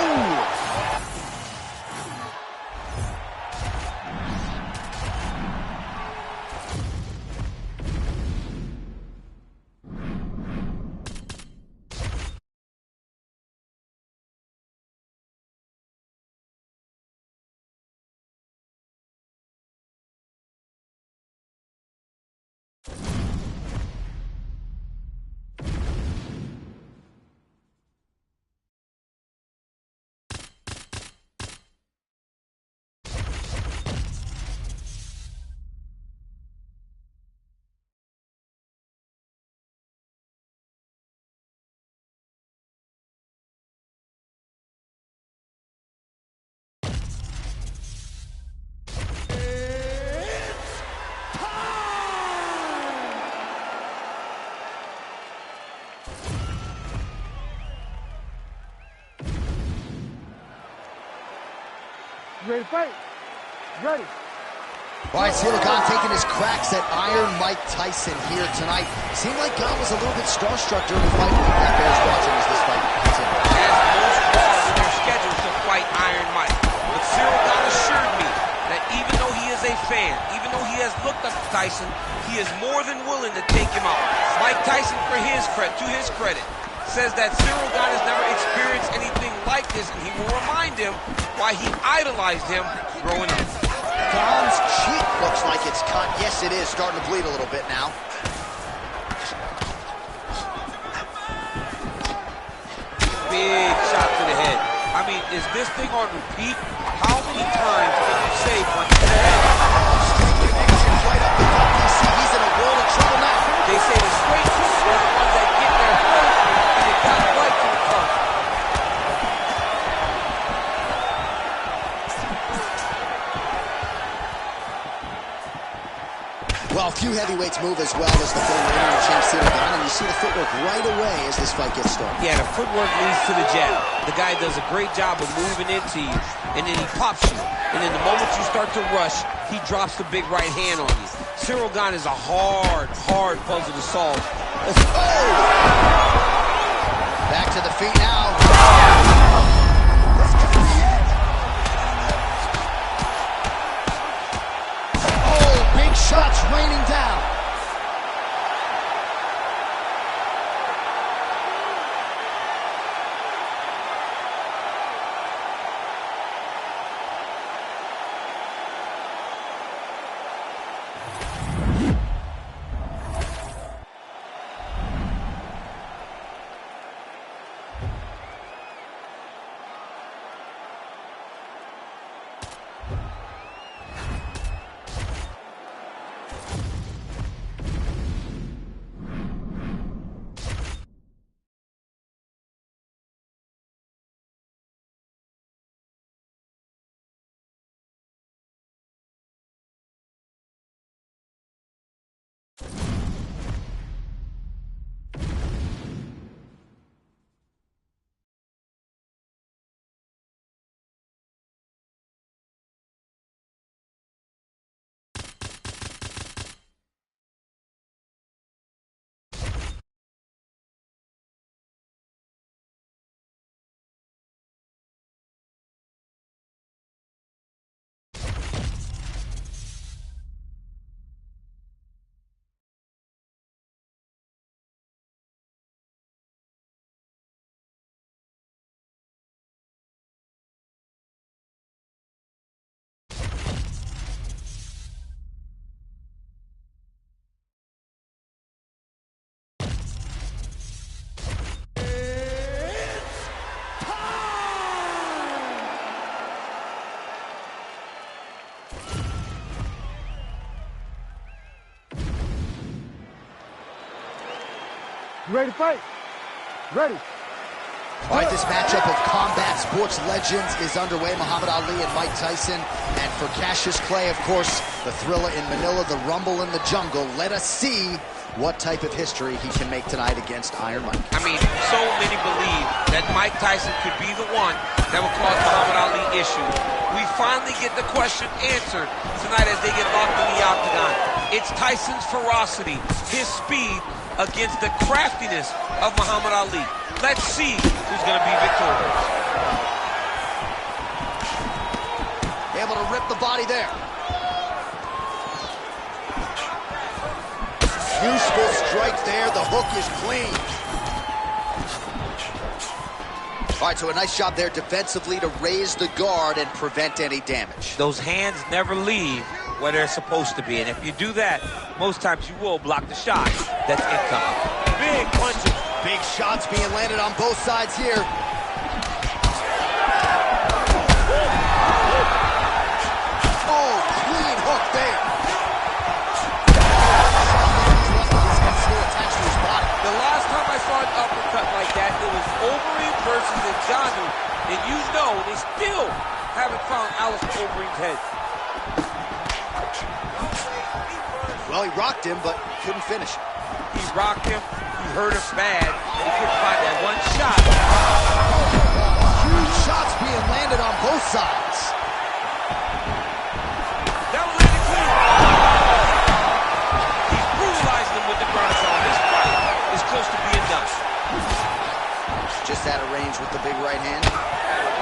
You ready to fight? Ready. All right, Ciryl Gane taking his cracks at Iron Mike Tyson here tonight. Seemed like Gane was a little bit starstruck during the fight week that bears watching as this fight continued. As most are in their schedules to fight Iron Mike. But Ciryl Gane assured me that even though he is a fan, even though he has looked up to Tyson, he is more than willing to take him out. Mike Tyson, to his credit, says that Ciryl Gane has never experienced anything like this, and he will remind him why he idolized him growing up. Gane's cheek looks like it's cut. Yes, it is. Starting to bleed a little bit now. Big shot to the head. I mean, is this thing on repeat? How many times can you say punch to the head? Straight connections right up the gut. DC, he's in a world of trouble now. They say the straight hooks are the ones that get there first, and they cut right to the tongue. Well, a few heavyweights move as well as the former interim champ Ciryl Gane, and you see the footwork right away as this fight gets started. Yeah, the footwork leads to the jab. The guy does a great job of moving into you, and then he pops you. And then the moment you start to rush, he drops the big right hand on you. Ciryl Gane is a hard puzzle to solve. Oh! Back to the feet now. Oh, big shots raining down. ready to fight? Ready. All right, this matchup of combat sports legends is underway. Muhammad Ali and Mike Tyson. And for Cassius Clay, of course, the Thrilla in Manila, the Rumble in the Jungle. Let us see what type of history he can make tonight against Iron Mike. I mean, so many believe that Mike Tyson could be the one that will cause Muhammad Ali issues. We finally get the question answered tonight as they get locked in the octagon. It's Tyson's ferocity, his speed, against the craftiness of Muhammad Ali. Let's see who's going to be victorious. Able to rip the body there. Useful strike there. The hook is clean. All right, so a nice job there defensively to raise the guard and prevent any damage. Those hands never leave where they're supposed to be, and if you do that, most times you will block the shot that's incoming. Big punches. Big shots being landed on both sides here. Oh, clean hook there. Still attached to his body. The last time I saw an uppercut like that, it was Overeem versus Ngannou, and you know they still haven't found Alistair Overeem's head. Well, he rocked him, but couldn't finish it. He rocked him, he hurt him bad, and he couldn't find that one shot. Huge shots being landed on both sides. That was landed clean. He's brutalizing him with the ground zone. This fight is close to being done. Just out of range with the big right hand.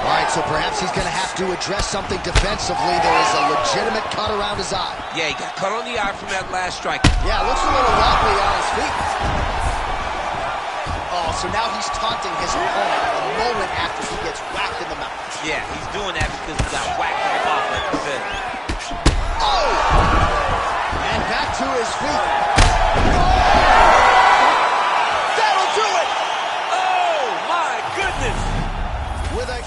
All right, so perhaps he's going to have to address something defensively. There is a legitimate cut around his eye. Yeah, he got cut on the eye from that last strike. Yeah, looks a little wobbly on his feet. Oh, so now he's taunting his opponent a moment after he gets whacked in the mouth. Yeah, he's doing that because he got whacked in the mouth, like you said. Oh! And back to his feet. That'll do it! Oh, my goodness! With a...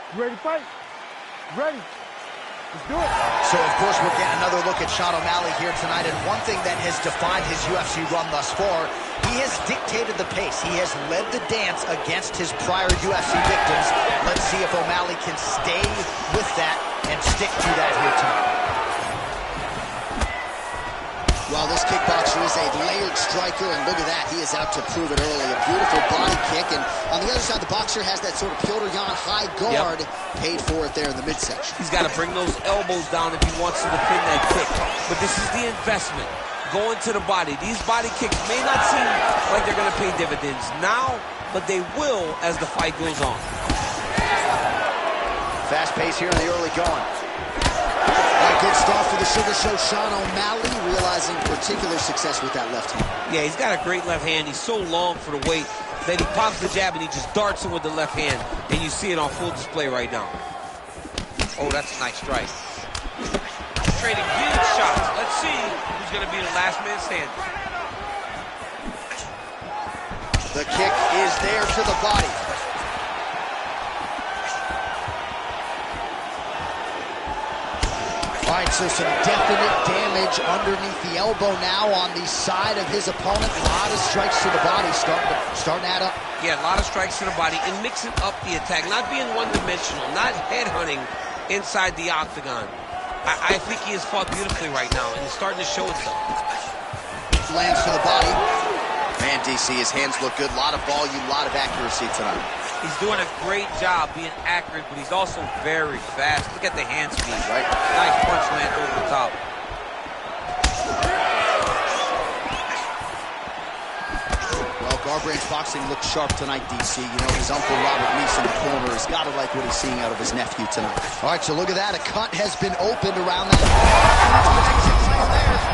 You ready to fight? Ready. Let's do it. So, of course, we're getting another look at Sean O'Malley here tonight, and one thing that has defined his UFC run thus far, he has dictated the pace. He has led the dance against his prior UFC victims. Let's see if O'Malley can stay with that and stick to that here tonight. Well, this kickboxer is a layered striker, and look at that. He is out to prove it early. A beautiful body kick, and on the other side, the boxer has that sort of Petr Yan high guard. Yep. Paid for it there in the midsection. He's got to bring those elbows down if he wants to defend that kick. But this is the investment, going to the body. These body kicks may not seem like they're going to pay dividends now, but they will as the fight goes on. Fast pace here in the early going. Good start for the Sugar Show. Sean O'Malley realizing particular success with that left hand. Yeah, he's got a great left hand. He's so long for the weight that he pops the jab and he just darts it with the left hand. And you see it on full display right now. Oh, that's a nice strike. Trading huge shots. Let's see who's going to be the last man standing. The kick is there to the body. All right, so some definite damage underneath the elbow now on the side of his opponent. A lot of strikes to the body starting to add up. Yeah, a lot of strikes to the body and mixing up the attack, not being one-dimensional, not headhunting inside the octagon. I think he has fought beautifully right now, and it's starting to show itself. Lands to the body. Man, DC, his hands look good. A lot of volume, a lot of accuracy tonight. He's doing a great job being accurate, but he's also very fast. Look at the hand speed. Right. Nice punch land over the top. Well, Garbrain's boxing looks sharp tonight, DC. You know, his uncle Robert Meese in the corner has got to like what he's seeing out of his nephew tonight. All right, so look at that. A cut has been opened around that.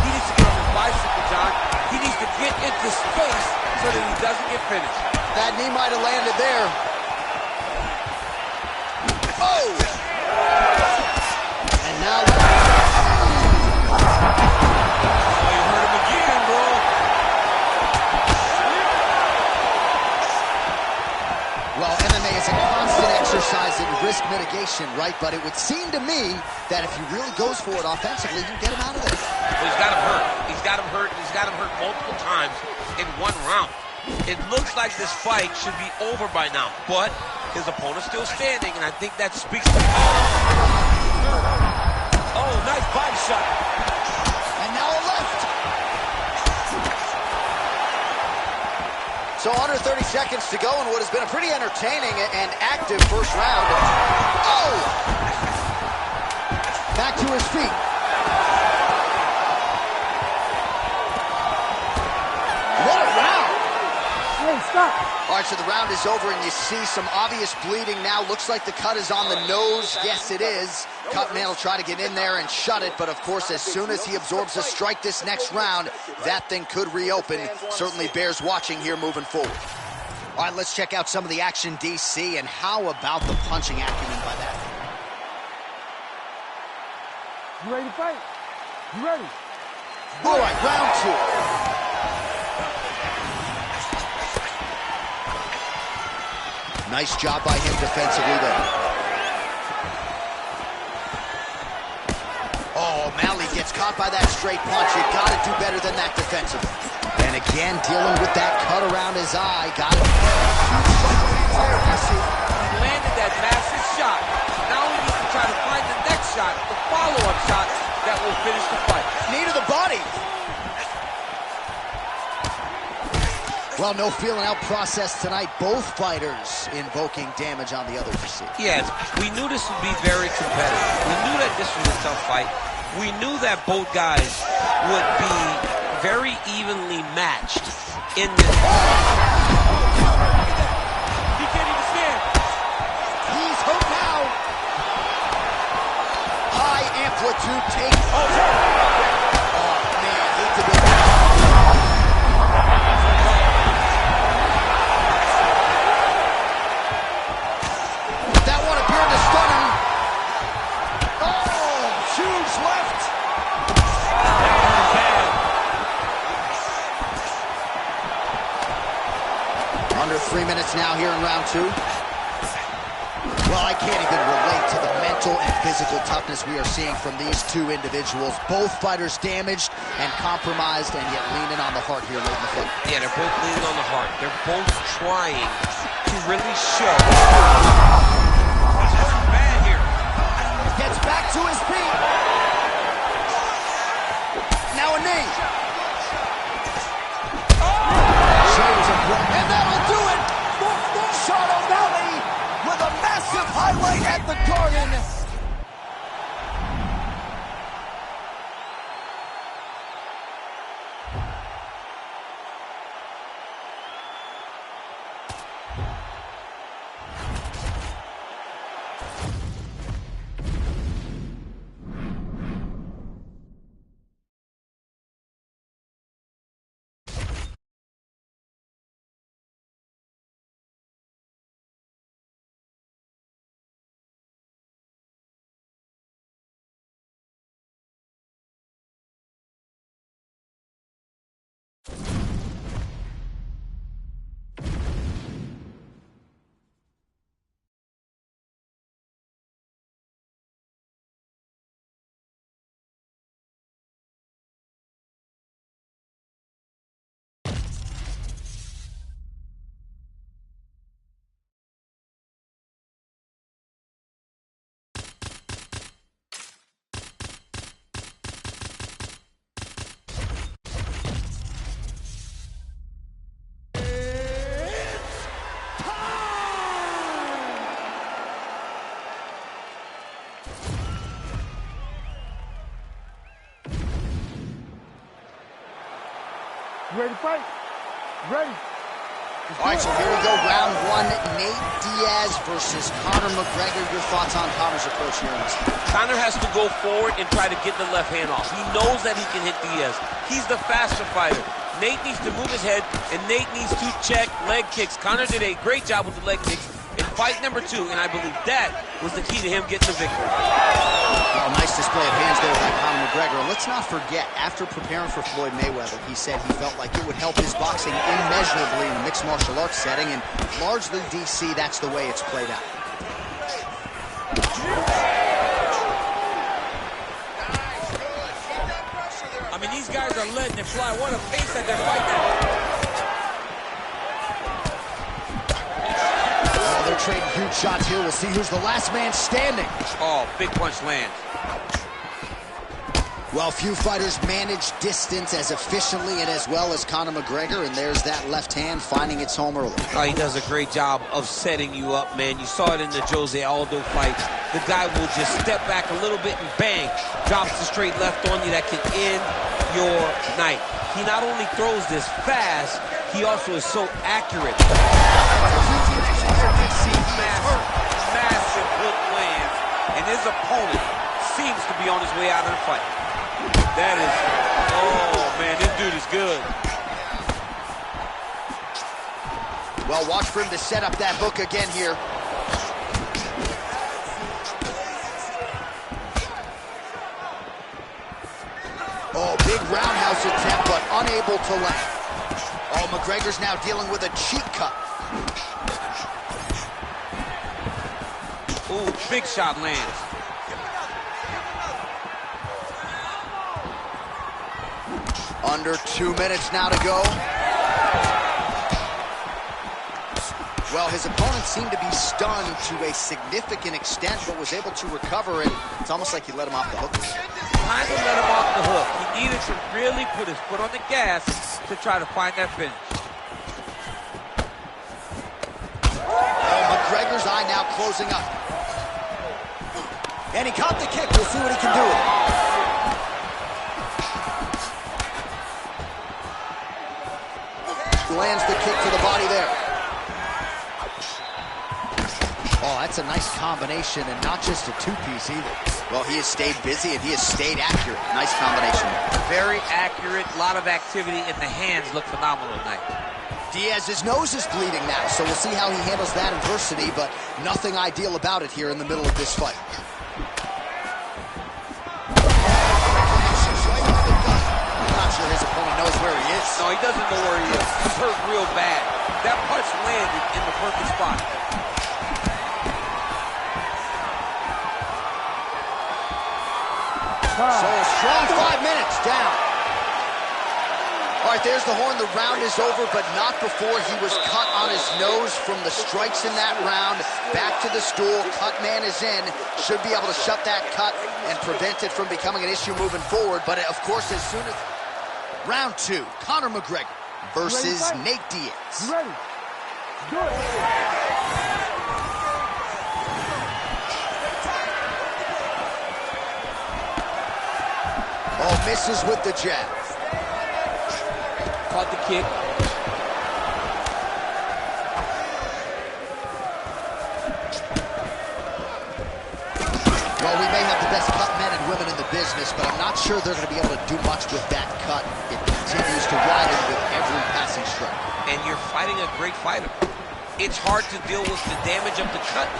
He needs to get on his bicycle, John. He needs to get into space so that he doesn't get finished. That knee might have landed there. Oh! And now... Oh, you hurt him again, bro. Well, MMA is a constant exercise in risk mitigation, right? But it would seem to me that if he really goes for it offensively, you can get him out of there. Well, he's got him hurt. He's got him hurt. He's got him hurt multiple times in one round. It looks like this fight should be over by now, but his opponent's still standing, and I think that speaks to... Oh, nice body shot. And now a left. So under 30 seconds to go in what has been a pretty entertaining and active first round. Oh! Back to his feet. What a round! Hey, stop. All right, so the round is over, and you see some obvious bleeding now. Looks like the cut is on the nose. Yes, it is. Cutman will try to get in there and shut it, but of course, as soon as he absorbs a strike this next round, that thing could reopen. Certainly bears watching here moving forward. All right, let's check out some of the action, DC, and how about the punching acumen by that? You ready to fight? You ready? All right, round two. Nice job by him defensively there. Oh, O'Malley gets caught by that straight punch. You got to do better than that defensively. And again, dealing with that cut around his eye. Got it. He landed that massive shot. Now he needs to try to find the next shot, the follow-up shot that will finish the fight. Knee to the body. Well, no feeling out process tonight. Both fighters invoking damage on the other. Yes, we knew this would be very competitive. We knew that this was a tough fight. We knew that both guys would be very evenly matched in this. He can't even stand. He's hurt now. High amplitude take. Oh, man, hate to be. That one appeared to stun him. Oh, huge left. Under 3 minutes now here in round two. Well, I can't even relate to the mental and physical toughness we are seeing from these two individuals. Both fighters damaged and compromised, and yet leaning on the heart here late in the fight. Yeah, they're both leaning on the heart. They're both trying to really show. Bad here. Gets back to his feet. Now a knee. Shades of breath. And that'll do it. Sean O'Malley with a massive highlight at the Garden. You ready to fight? Ready. All right, so here we go, round one. Nate Diaz versus Conor McGregor. Your thoughts on Conor's approach here in this? Conor has to go forward and try to get the left hand off. He knows that he can hit Diaz. He's the faster fighter. Nate needs to move his head, and Nate needs to check leg kicks. Conor did a great job with the leg kicks in fight number 2, and I believe that was the key to him getting the victory. Well, nice display of hands there by Conor McGregor. Let's not forget, after preparing for Floyd Mayweather, he said he felt like it would help his boxing immeasurably in a mixed martial arts setting, and largely, DC, that's the way it's played out. I mean, these guys are letting it fly. What a pace that they're fighting at. Well, they're trading huge shots here. We'll see who's the last man standing. Oh, big punch lands. Well, few fighters manage distance as efficiently and as well as Conor McGregor, and there's that left hand finding its home early. Oh, he does a great job of setting you up, man. You saw it in the Jose Aldo fight. The guy will just step back a little bit and bang, drops the straight left on you that can end your night. He not only throws this fast, he also is so accurate. Massive hook lands, and his opponent seems to be on his way out of the fight. That is, oh man, this dude is good. Well, watch for him to set up that hook again here. Oh, big roundhouse attempt, but unable to land. Oh, McGregor's now dealing with a cheek cut. Ooh, big shot lands. Under 2 minutes now to go. Well, his opponent seemed to be stunned to a significant extent, but was able to recover, and it's almost like he let him off the hook. Kind of let him off the hook. He needed to really put his foot on the gas to try to find that finish. Oh, McGregor's eye now closing up. And he caught the kick. We'll see what he can do with it. Lands the kick to the body there. Oh, that's a nice combination, and not just a two-piece either. Well, he has stayed busy, and he has stayed accurate. Nice combination. Very accurate, a lot of activity, and the hands look phenomenal tonight. Diaz's nose is bleeding now, so we'll see how he handles that adversity, but nothing ideal about it here in the middle of this fight. I'm not sure his opponent knows where he is. No, he doesn't know where he is. He's hurt real bad. That punch landed in the perfect spot. So a strong 5 minutes down. All right, there's the horn. The round is over, but not before he was cut on his nose from the strikes in that round. Back to the stool. Cut man is in. Should be able to shut that cut and prevent it from becoming an issue moving forward. But, of course, as soon as... Round 2, Conor McGregor versus Nate Diaz. You ready? Do it. Oh, misses with the jab. Caught the kick. Well, we may have the best cut men and women in the business, but I'm not sure they're going to be able to do much with that cut. It continues to widen with every passing strike. And you're fighting a great fighter. It's hard to deal with the damage of the cut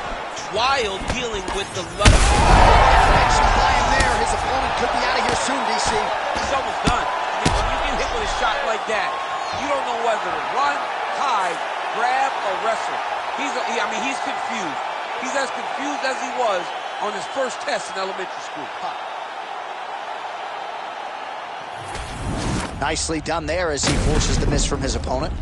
while dealing with the love. Action by him there. His opponent could be out of here soon, DC. He's almost done. I mean, when you get hit with a shot like that, you don't know whether to run, hide, grab, or wrestle. He's confused. He's as confused as he was on his first test in elementary school. Nicely done there as he forces the miss from his opponent.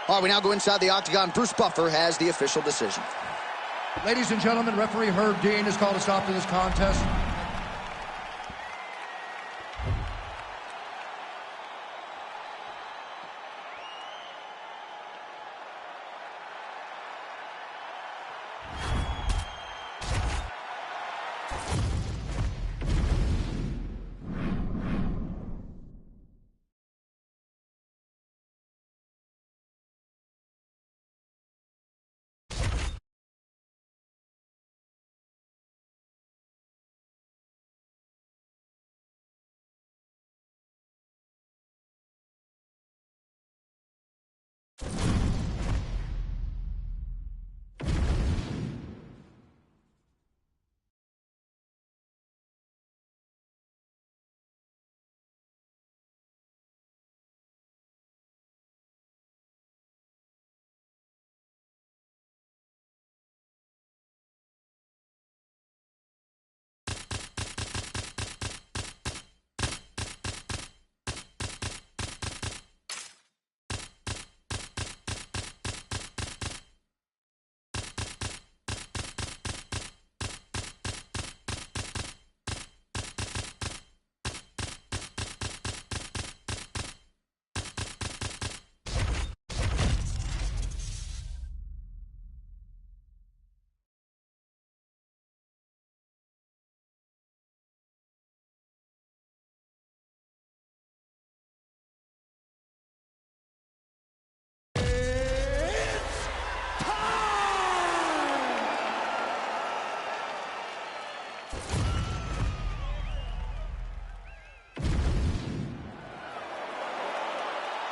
All right, we now go inside the octagon. Bruce Buffer has the official decision. Ladies and gentlemen, referee Herb Dean has called a stop to this contest.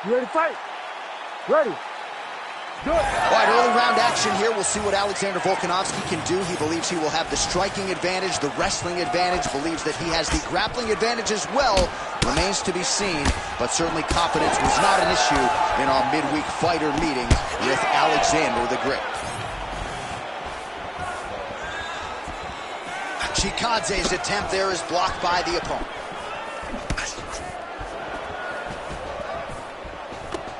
You ready to fight? Ready. Good. All right, early round action here. We'll see what Alexander Volkanovski can do. He believes he will have the striking advantage, the wrestling advantage, believes that he has the grappling advantage as well. Remains to be seen, but certainly confidence was not an issue in our midweek fighter meeting with Alexander the Great. Chikadze's attempt there is blocked by the opponent.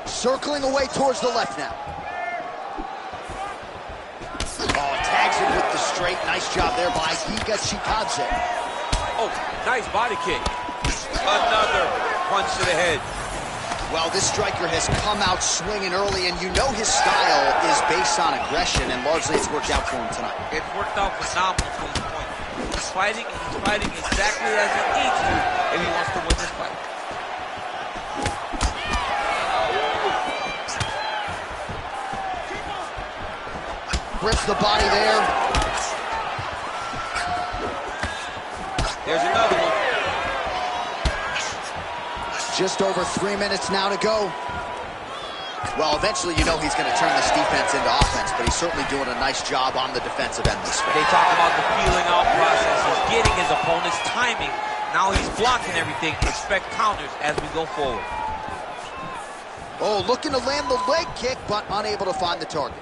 Circling away towards the left now. Oh, tags it with the straight. Nice job there by Giga Chikadze. Oh, nice body kick. Another punch to the head. Well, this striker has come out swinging early, and you know his style is based on aggression, and largely it's worked out for him tonight. It's worked out phenomenal to this point. He's fighting exactly as he needs to if he wants to win this fight. Grips the body there. There's another one. Just over 3 minutes now to go. Well, eventually you know he's going to turn this defense into offense, but he's certainly doing a nice job on the defensive end this week. They talk about the feeling out process. He's getting his opponent's timing. Now he's blocking everything. Expect counters as we go forward. Oh, looking to land the leg kick, but unable to find the target.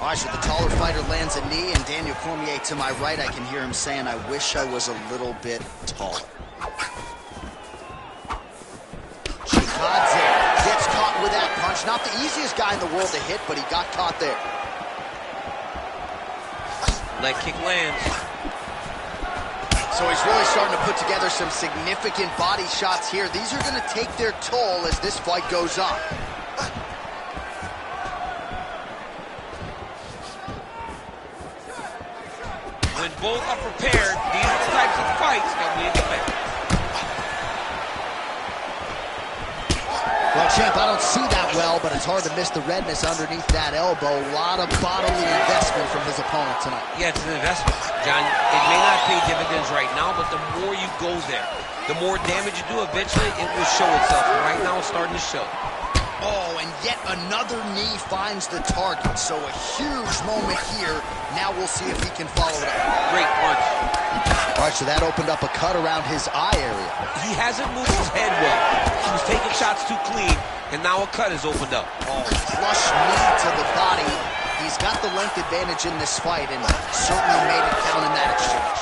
All right, so the taller fighter lands a knee, and Daniel Cormier to my right, I can hear him saying, I wish I was a little bit taller. Chikadze gets caught with that punch. Not the easiest guy in the world to hit, but he got caught there. Leg kick lands. So he's really starting to put together some significant body shots here. These are going to take their toll as this fight goes on. When both are prepared, these are the types of fights that we expect. Well, champ, I don't see that well, but it's hard to miss the redness underneath that elbow. A lot of bodily investment from his opponent tonight. Yeah, it's an investment, John. It may not pay dividends right now, but the more you go there, the more damage you do, eventually it will show itself. And right now it's starting to show. Oh, and yet another knee finds the target. So a huge moment here. Now we'll see if he can follow it up. Great punch. All right, so that opened up a cut around his eye area. He hasn't moved his head well. He was taking shots too clean, and now a cut has opened up. Oh, flush knee to the body. He's got the length advantage in this fight and certainly made it count in that exchange.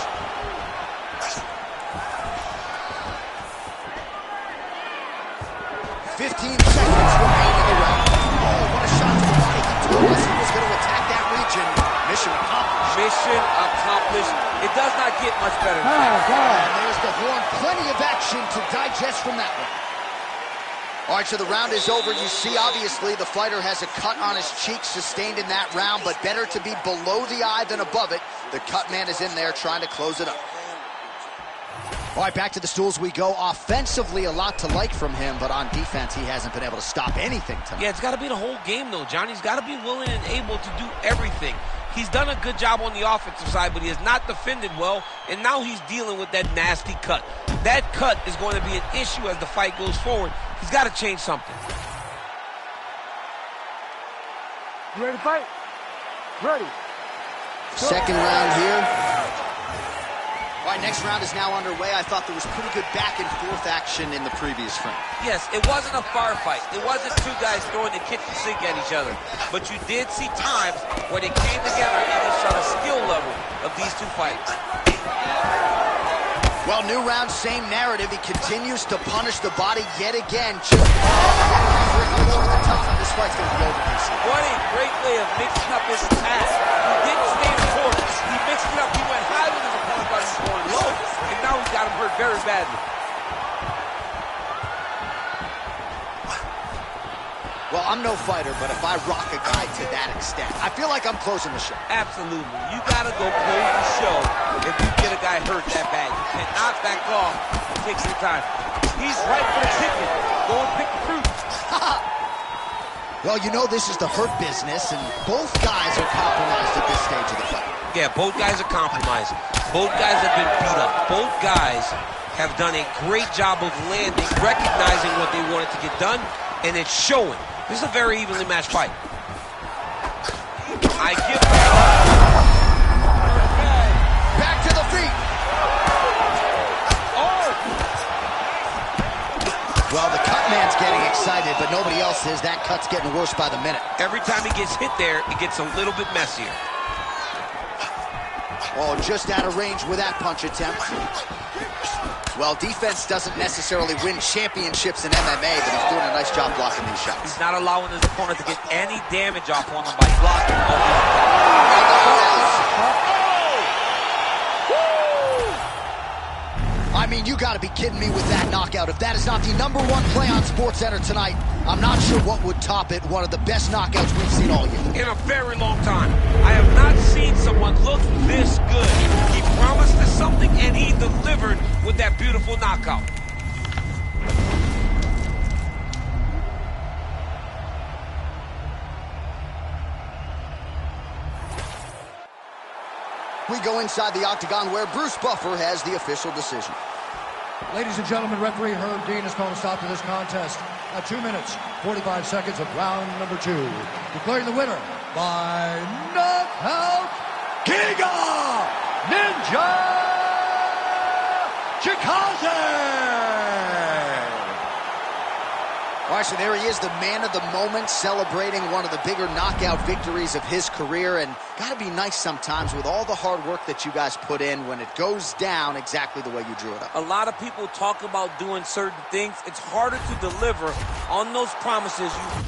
"15 seconds remaining in the round. Oh, what a shot to the body. He told us he was going to attack much better than Time, that. time. And there's the horn. Plenty of action to digest from that one. All right, so the round is over. You see, obviously, the fighter has a cut on his cheek sustained in that round, but better to be below the eye than above it. The cut man is in there trying to close it up. All right, back to the stools we go. Offensively, a lot to like from him, but on defense, he hasn't been able to stop anything tonight. Yeah, it's got to be the whole game, though, Johnny. He's got to be willing and able to do everything. He's done a good job on the offensive side, but he has not defended well, and now he's dealing with that nasty cut. That cut is going to be an issue as the fight goes forward. He's got to change something. You ready to fight? Ready. Second round here. All right, next round is now underway. I thought there was pretty good back and forth action in the previous round. Yes, it wasn't a firefight. It wasn't two guys throwing the kitchen sink at each other. But you did see times where they came together and they saw the skill level of these two fighters. Well, new round, same narrative. He continues to punish the body yet again. Just over the top. This fight's going to be over, DC. What a great way of mixing up his attack. He didn't stay in the corner. He mixed it up. He went high with his opponent, but he's going low. And now he's got him hurt very badly. Well, I'm no fighter, but if I rock a guy to that extent, I feel like I'm closing the show. Absolutely. You got to go close the show if you get a guy hurt that bad. You cannot back off and take your time. He's right for the ticket. Go and pick the fruit. Well, you know this is the hurt business, and both guys are compromised at this stage of the fight. Yeah, both guys are compromised. Both guys have been beat up. Both guys have done a great job of landing, recognizing what they wanted to get done, and it's showing. This is a very evenly matched fight. I give Back to the feet. Oh! Well, the cut man's getting excited, but nobody else is. That cut's getting worse by the minute. Every time he gets hit there, it gets a little bit messier. Oh, just out of range with that punch attempt. Well, defense doesn't necessarily win championships in MMA, but he's doing a nice job blocking these shots. He's not allowing his opponent to get any damage off on him by blocking all these attacks. I mean, you got to be kidding me with that knockout. If that is not the #1 play on SportsCenter tonight, I'm not sure what would top it. One of the best knockouts we've seen all year. In a very long time. I have not seen someone look this good. He promised us something, and he delivered with that beautiful knockout. We go inside the octagon where Bruce Buffer has the official decision. Ladies and gentlemen, referee Herb Dean has called a stop to this contest at 2 minutes, 45 seconds of round number 2. Declaring the winner by knockout, Giga Ninja Chikadze! All right, so there he is, the man of the moment, celebrating one of the bigger knockout victories of his career. And got to be nice sometimes with all the hard work that you guys put in when it goes down exactly the way you drew it up. A lot of people talk about doing certain things. It's harder to deliver on those promises you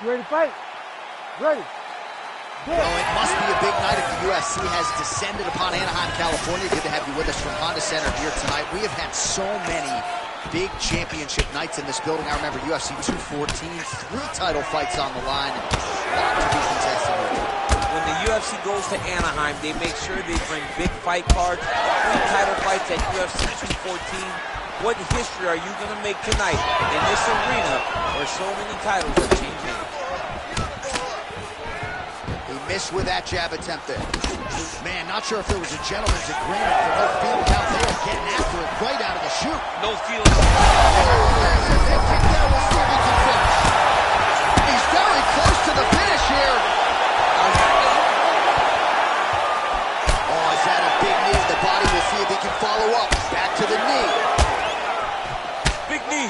You ready to fight? Ready. Oh, it must be a big night if the UFC has descended upon Anaheim, California. Good to have you with us from Honda Center here tonight. We have had so many big championship nights in this building. I remember UFC 214, 3 title fights on the line, and a lot to be contested here. When the UFC goes to Anaheim, they make sure they bring big fight cards, 3 title fights at UFC 214. What history are you going to make tonight in this arena where so many titles have changed hands? He missed with that jab attempt there. Man, not sure if there was a gentleman's agreement for no feeling out there, getting after it right out of the chute. No feeling. He's very close to the finish here. Oh, is that a big knee to the body? We'll see if he can follow up. Back to the knee. Big knee.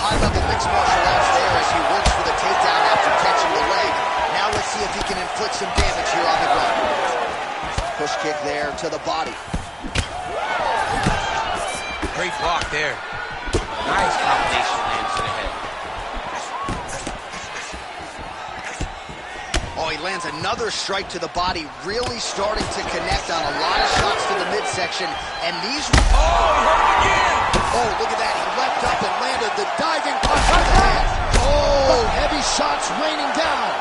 High-level mixed martial arts there as he works for the takedown after catching the leg. Now let's see if he can inflict some damage here on the ground. Push kick there to the body. Great block there. Nice combination lands to the head. Oh, he lands another strike to the body, really starting to connect on a lot of shots to the midsection. And these... Oh, he hurt him again! Oh, look at that. He leapt up and landed the diving punch to the head. Oh, heavy shots raining down.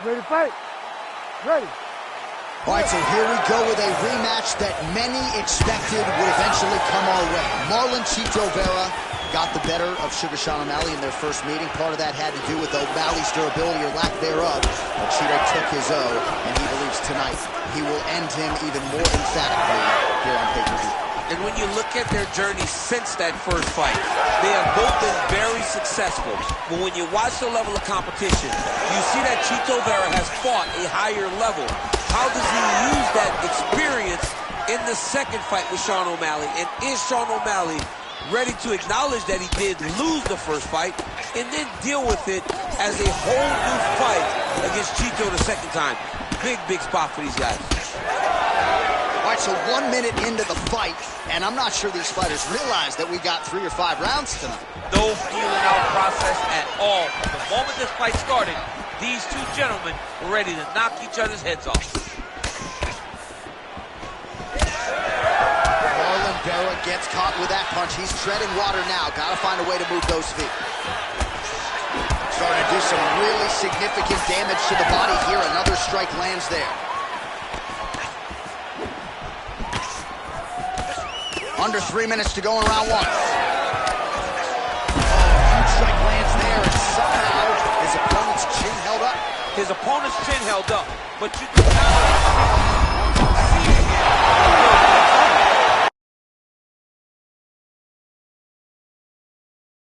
Ready to fight? Ready. All right, so here we go with a rematch that many expected would eventually come our way. Marlon Chito Vera got the better of Sugar Sean O'Malley in their first meeting. Part of that had to do with O'Malley's durability or lack thereof. But Chito took his O, and he believes tonight he will end him even more emphatically here on pay-per-view. And when you look at their journey since that first fight, they have both been very successful. But when you watch the level of competition, you see that Chito Vera has fought a higher level. How does he use that experience in the second fight with Sean O'Malley? And is Sean O'Malley ready to acknowledge that he did lose the first fight and then deal with it as a whole new fight against Chito the second time? Big, big spot for these guys. All right, so 1 minute into the fight, and I'm not sure these fighters realize that we got 3 or 5 rounds tonight. No feeling out process at all. The moment this fight started, these two gentlemen were ready to knock each other's heads off. Marlon Vera gets caught with that punch. He's treading water now. Got to find a way to move those feet. Starting to do some really significant damage to the body here. Another strike lands there. Under 3 minutes to go in round 1. Oh, huge strike lands there, and somehow his opponent's chin held up. His opponent's chin held up, but you do not see again.